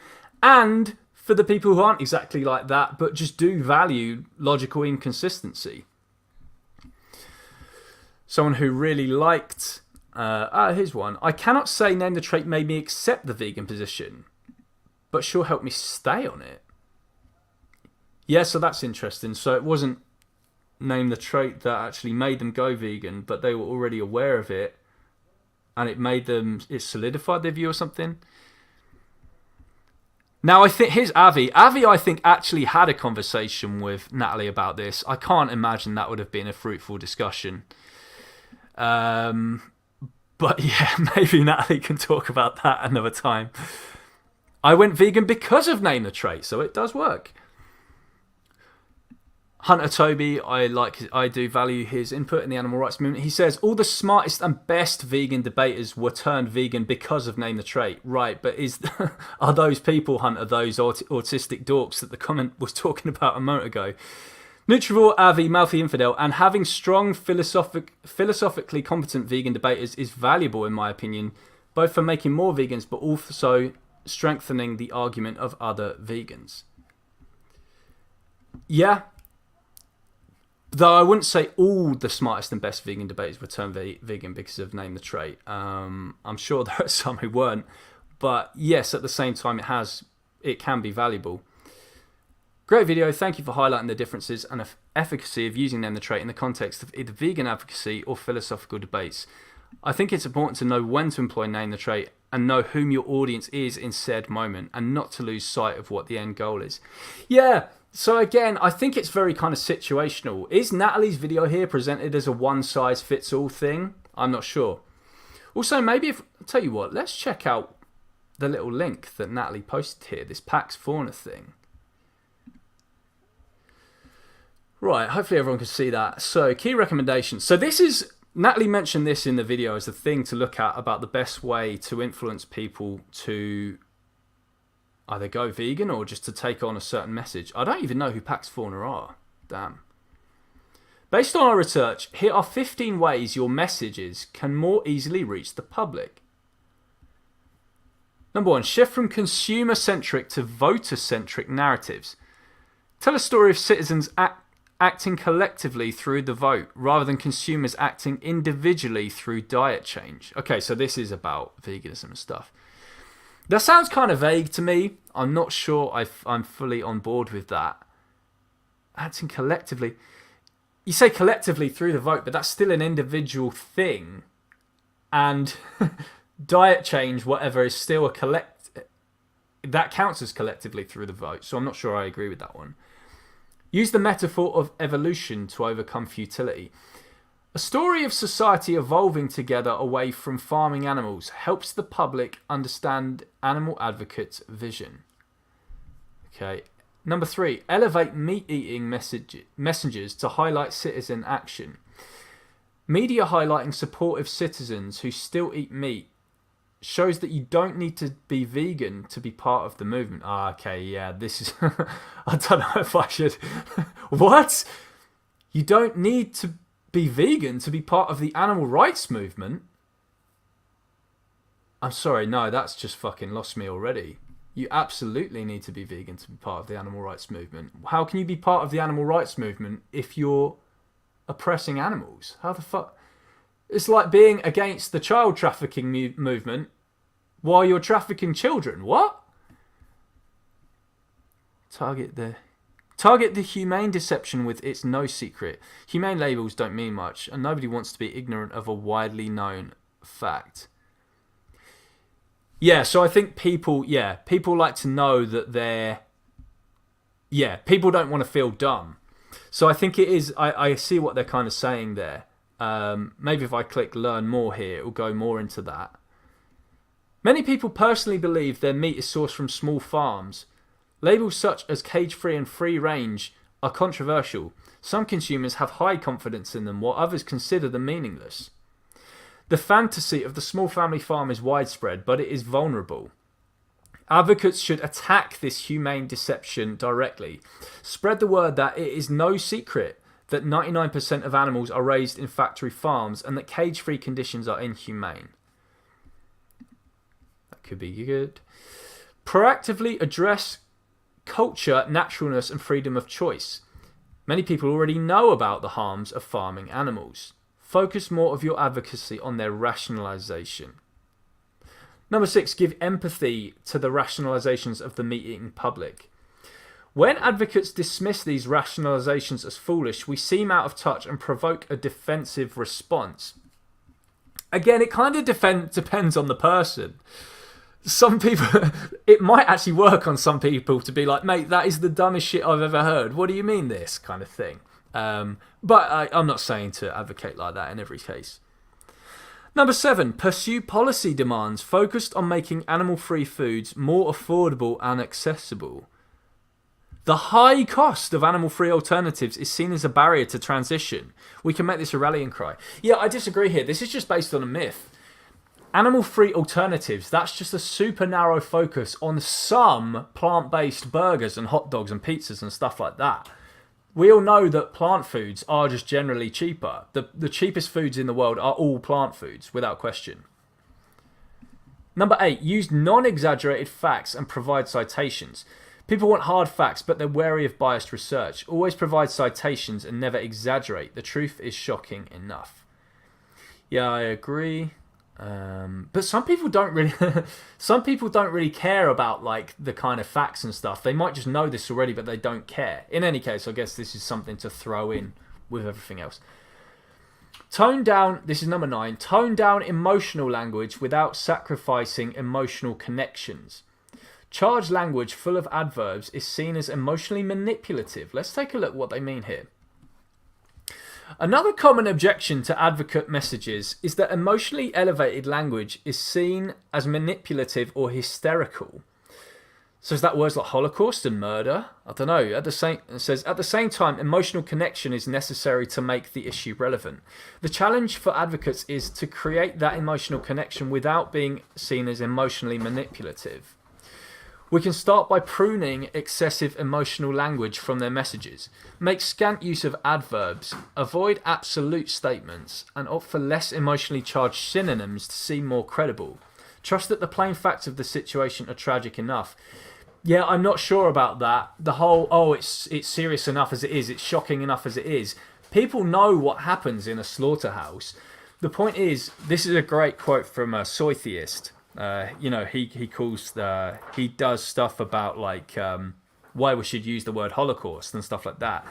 And for the people who aren't exactly like that, but just do value logical inconsistency. Someone who really liked... here's one. I cannot say Name the Trait made me accept the vegan position, but sure helped me stay on it. Yeah, so that's interesting. So it wasn't Name the Trait that actually made them go vegan, but they were already aware of it, and it solidified their view or something. Now I think here's Avi. Avi, I think, actually had a conversation with Natalie about this. I can't imagine that would have been a fruitful discussion. But yeah, maybe Natalie can talk about that another time. I went vegan because of Name the Trait, so it does work. Hunter Toby, I do value his input in the animal rights movement. He says, all the smartest and best vegan debaters were turned vegan because of Name the Trait. Right, but are those people, Hunter, those autistic dorks that the comment was talking about a moment ago? Nutrivore, Avi, Mouthy Infidel, and having strong, philosophically competent vegan debaters is valuable, in my opinion, both for making more vegans, but also strengthening the argument of other vegans. Yeah. Though I wouldn't say all the smartest and best vegan debaters were turned vegan because of Name the Trait. I'm sure there are some who weren't. But yes, at the same time, it can be valuable. Great video. Thank you for highlighting the differences and efficacy of using Name the Trait in the context of either vegan advocacy or philosophical debates. I think it's important to know when to employ Name the Trait and know whom your audience is in said moment and not to lose sight of what the end goal is. Yeah. So again, I think it's very kind of situational. Is Natalie's video here presented as a one-size-fits-all thing? I'm not sure. Also, maybe I'll tell you what, let's check out the little link that Natalie posted here, this Pax Fauna thing. Right, hopefully everyone can see that. So, key recommendations. So this is, Natalie mentioned this in the video as a thing to look at about the best way to influence people to either go vegan or just to take on a certain message. I don't even know who Pax Fauna are. Damn. Based on our research, here are 15 ways your messages can more easily reach the public. Number 1, shift from consumer-centric to voter-centric narratives. Tell a story of citizens acting collectively through the vote rather than consumers acting individually through diet change. Okay, so this is about veganism and stuff. That sounds kind of vague to me. I'm not sure I'm fully on board with that. Acting collectively. You say collectively through the vote, but that's still an individual thing. And diet change, whatever, is still a that counts as collectively through the vote. So I'm not sure I agree with that one. Use the metaphor of evolution to overcome futility. A story of society evolving together away from farming animals helps the public understand animal advocates' vision. Okay. Number 3, elevate meat-eating messengers to highlight citizen action. Media highlighting supportive citizens who still eat meat shows that you don't need to be vegan to be part of the movement. Okay, yeah, this is... I don't know if I should... What? You don't need to be vegan to be part of the animal rights movement? I'm sorry, no, that's just fucking lost me already. You absolutely need to be vegan to be part of the animal rights movement. How can you be part of the animal rights movement if you're oppressing animals? How the fuck? It's like being against the child trafficking movement while you're trafficking children. What? Target the humane deception with its no secret. Humane labels don't mean much, and nobody wants to be ignorant of a widely known fact. Yeah, so I think people like to know that they're... Yeah, people don't want to feel dumb. So I think it is... I see what they're kind of saying there. Maybe if I click learn more here, it will go more into that. Many people personally believe their meat is sourced from small farms. Labels such as cage-free and free-range are controversial. Some consumers have high confidence in them, while others consider them meaningless. The fantasy of the small family farm is widespread, but it is vulnerable. Advocates should attack this humane deception directly. Spread the word that it is no secret that 99% of animals are raised in factory farms and that cage-free conditions are inhumane. That could be good. Proactively address culture, naturalness, and freedom of choice. Many people already know about the harms of farming animals. Focus more of your advocacy on their rationalization. Number 6, give empathy to the rationalizations of the meat-eating public. When advocates dismiss these rationalizations as foolish, we seem out of touch and provoke a defensive response. Again, it kind of depends on the person. Some people, it might actually work on some people to be like, mate, that is the dumbest shit I've ever heard. What do you mean this kind of thing? But I'm not saying to advocate like that in every case. Number 7, pursue policy demands focused on making animal-free foods more affordable and accessible. The high cost of animal-free alternatives is seen as a barrier to transition. We can make this a rallying cry. Yeah, I disagree here. This is just based on a myth. Animal-free alternatives, that's just a super narrow focus on some plant-based burgers and hot dogs and pizzas and stuff like that. We all know that plant foods are just generally cheaper. The cheapest foods in the world are all plant foods, without question. Number 8, use non-exaggerated facts and provide citations. People want hard facts, but they're wary of biased research. Always provide citations and never exaggerate. The truth is shocking enough. Yeah, I agree. But some people don't really care about like the kind of facts and stuff. They might just know this already, but they don't care. In any case, I guess this is something to throw in with everything else. Tone down, this is number 9, tone down emotional language without sacrificing emotional connections. Charged language full of adverbs is seen as emotionally manipulative. Let's take a look what they mean here. Another common objection to advocate messages is that emotionally elevated language is seen as manipulative or hysterical. So is that words like Holocaust and murder? I don't know. It says, at the same time, emotional connection is necessary to make the issue relevant. The challenge for advocates is to create that emotional connection without being seen as emotionally manipulative. We can start by pruning excessive emotional language from their messages. Make scant use of adverbs, avoid absolute statements, and opt for less emotionally charged synonyms to seem more credible. Trust that the plain facts of the situation are tragic enough. Yeah, I'm not sure about that. The whole, it's serious enough as it is, it's shocking enough as it is. People know what happens in a slaughterhouse. The point is, this is a great quote from a soy theist. He does stuff about like why we should use the word Holocaust and stuff like that.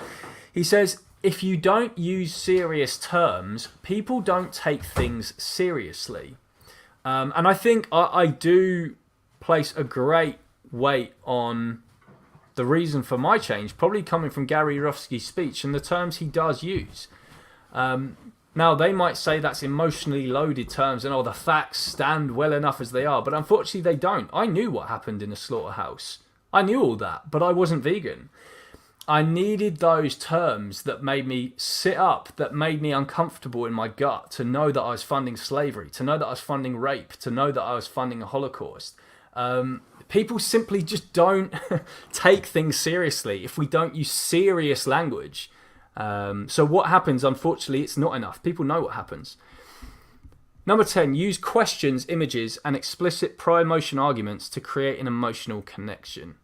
He says, if you don't use serious terms, people don't take things seriously. And I think I do place a great weight on the reason for my change, probably coming from Gary Yourofsky's speech and the terms he does use. Now, they might say that's emotionally loaded terms and, the facts stand well enough as they are, but unfortunately they don't. I knew what happened in a slaughterhouse. I knew all that, but I wasn't vegan. I needed those terms that made me sit up, that made me uncomfortable in my gut, to know that I was funding slavery, to know that I was funding rape, to know that I was funding a Holocaust. People simply just don't take things seriously if we don't use serious language. So what happens, unfortunately, it's not enough. People know what happens. Number 10, use questions, images, and explicit pro-emotion arguments to create an emotional connection.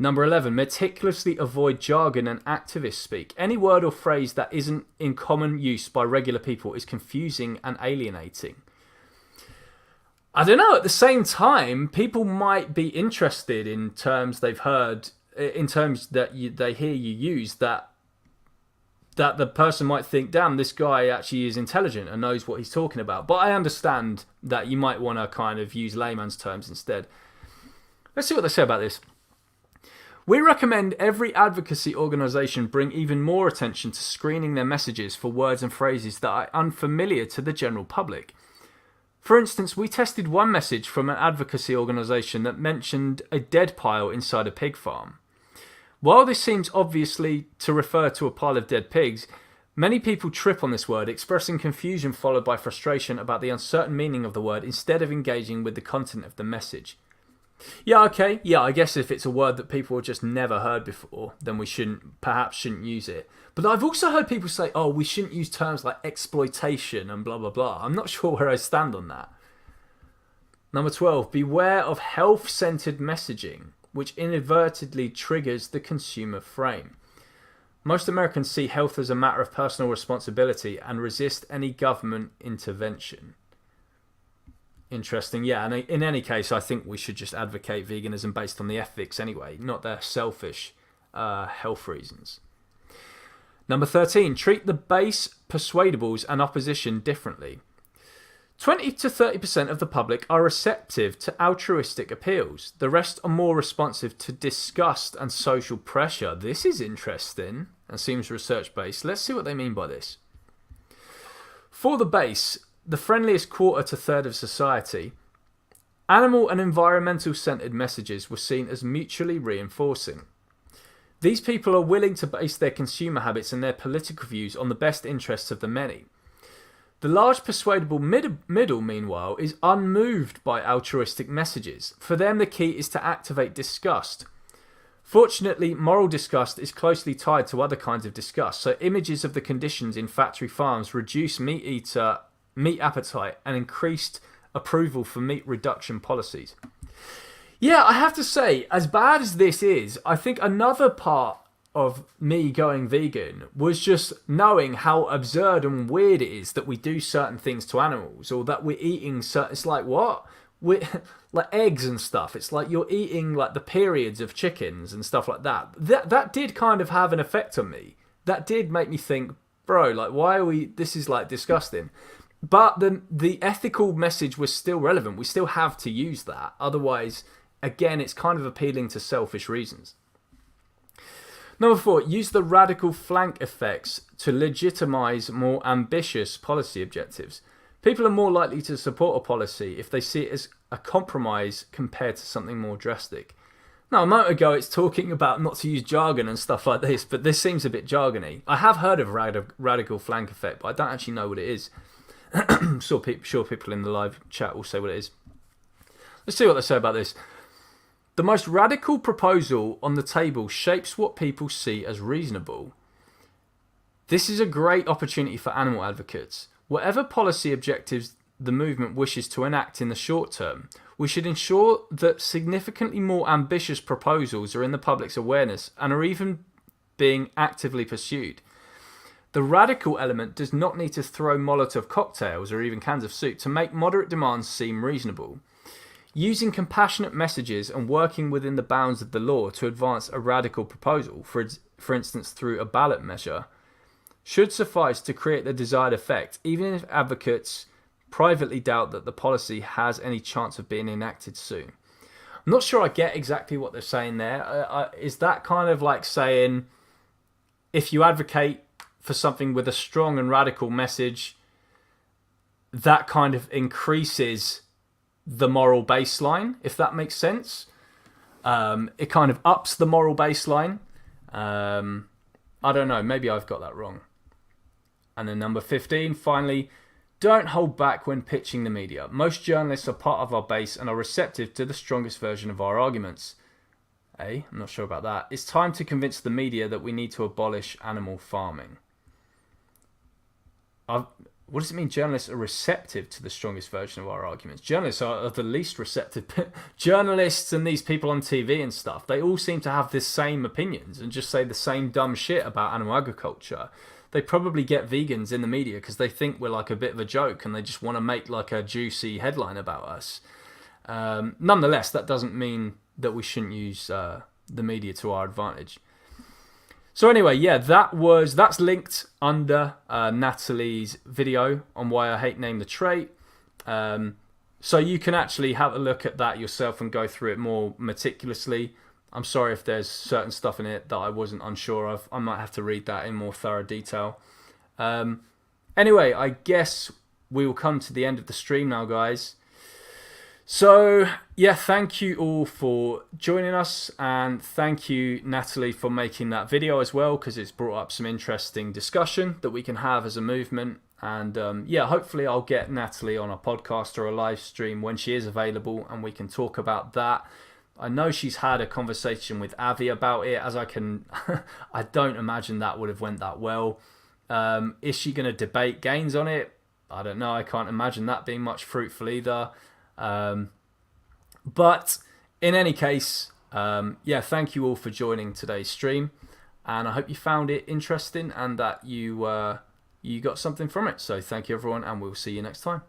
Number 11, meticulously avoid jargon and activist speak. Any word or phrase that isn't in common use by regular people is confusing and alienating. I don't know, at the same time, people might be interested in terms they've heard, in terms that they hear you use, that the person might think, damn, this guy actually is intelligent and knows what he's talking about. But I understand that you might want to kind of use layman's terms instead. Let's see what they say about this. We recommend every advocacy organisation bring even more attention to screening their messages for words and phrases that are unfamiliar to the general public. For instance, we tested one message from an advocacy organisation that mentioned a dead pile inside a pig farm. While this seems obviously to refer to a pile of dead pigs, many people trip on this word, expressing confusion followed by frustration about the uncertain meaning of the word instead of engaging with the content of the message. Yeah, okay. Yeah, I guess if it's a word that people have just never heard before, then we perhaps shouldn't use it. But I've also heard people say, oh, we shouldn't use terms like exploitation and blah, blah, blah. I'm not sure where I stand on that. Number 12, beware of health-centered messaging, which inadvertently triggers the consumer frame. Most Americans see health as a matter of personal responsibility and resist any government intervention. Interesting, yeah, and in any case, I think we should just advocate veganism based on the ethics anyway, not their selfish health reasons. Number 13, treat the base, persuadables, and opposition differently. 20 to 30% of the public are receptive to altruistic appeals. The rest are more responsive to disgust and social pressure. This is interesting and seems research-based. Let's see what they mean by this. For the base, the friendliest quarter to third of society, animal and environmental centered messages were seen as mutually reinforcing. These people are willing to base their consumer habits and their political views on the best interests of the many. The large persuadable middle, meanwhile, is unmoved by altruistic messages. For them, the key is to activate disgust. Fortunately, moral disgust is closely tied to other kinds of disgust, so images of the conditions in factory farms reduce meat appetite and increased approval for meat reduction policies. Yeah, I have to say, as bad as this is, I think another part of me going vegan was just knowing how absurd and weird it is that we do certain things to animals, or that we're eating certain... It's like, what? Like eggs and stuff. It's like you're eating like the periods of chickens and stuff like that. That did kind of have an effect on me. That did make me think, bro, like, why are we... This is like disgusting. But the ethical message was still relevant. We still have to use that. Otherwise, again, it's kind of appealing to selfish reasons. Number 4, use the radical flank effects to legitimize more ambitious policy objectives. People are more likely to support a policy if they see it as a compromise compared to something more drastic. Now, a moment ago, it's talking about not to use jargon and stuff like this, but this seems a bit jargony. I have heard of radical flank effect, but I don't actually know what it is. Sure people in the live chat will say what it is. Let's see what they say about this. The most radical proposal on the table shapes what people see as reasonable. This is a great opportunity for animal advocates. Whatever policy objectives the movement wishes to enact in the short term, we should ensure that significantly more ambitious proposals are in the public's awareness and are even being actively pursued. The radical element does not need to throw Molotov cocktails or even cans of soup to make moderate demands seem reasonable. Using compassionate messages and working within the bounds of the law to advance a radical proposal, for instance through a ballot measure, should suffice to create the desired effect, even if advocates privately doubt that the policy has any chance of being enacted soon. I'm not sure I get exactly what they're saying there. Is that kind of like saying if you advocate for something with a strong and radical message, that kind of increases the moral baseline, if that makes sense? It kind of ups the moral baseline. I don't know, maybe I've got that wrong. And then number 15, finally, don't hold back when pitching the media. Most journalists are part of our base and are receptive to the strongest version of our arguments. I'm not sure about that. It's time to convince the media that we need to abolish animal farming. what does it mean journalists are receptive to the strongest version of our arguments? Journalists are the least receptive. Journalists and these people on TV and stuff, they all seem to have the same opinions and just say the same dumb shit about animal agriculture. They probably get vegans in the media because they think we're like a bit of a joke and they just want to make like a juicy headline about us. Nonetheless, that doesn't mean that we shouldn't use the media to our advantage. So anyway, yeah, that's linked under Natalie's video on why I hate name the trait. So you can actually have a look at that yourself and go through it more meticulously. I'm sorry if there's certain stuff in it that I wasn't unsure of. I might have to read that in more thorough detail. Anyway, I guess we will come to the end of the stream now, guys. So, yeah, thank you all for joining us, and thank you, Natalie, for making that video as well, because it's brought up some interesting discussion that we can have as a movement. And yeah, hopefully I'll get Natalie on a podcast or a live stream when she is available, and we can talk about that. I know she's had a conversation with Avi about it, as I don't imagine that would have went that well. Is she going to debate Gaines on it? I don't know. I can't imagine that being much fruitful either. But in any case, yeah, thank you all for joining today's stream, and I hope you found it interesting and that you got something from it. So thank you, everyone, and we'll see you next time.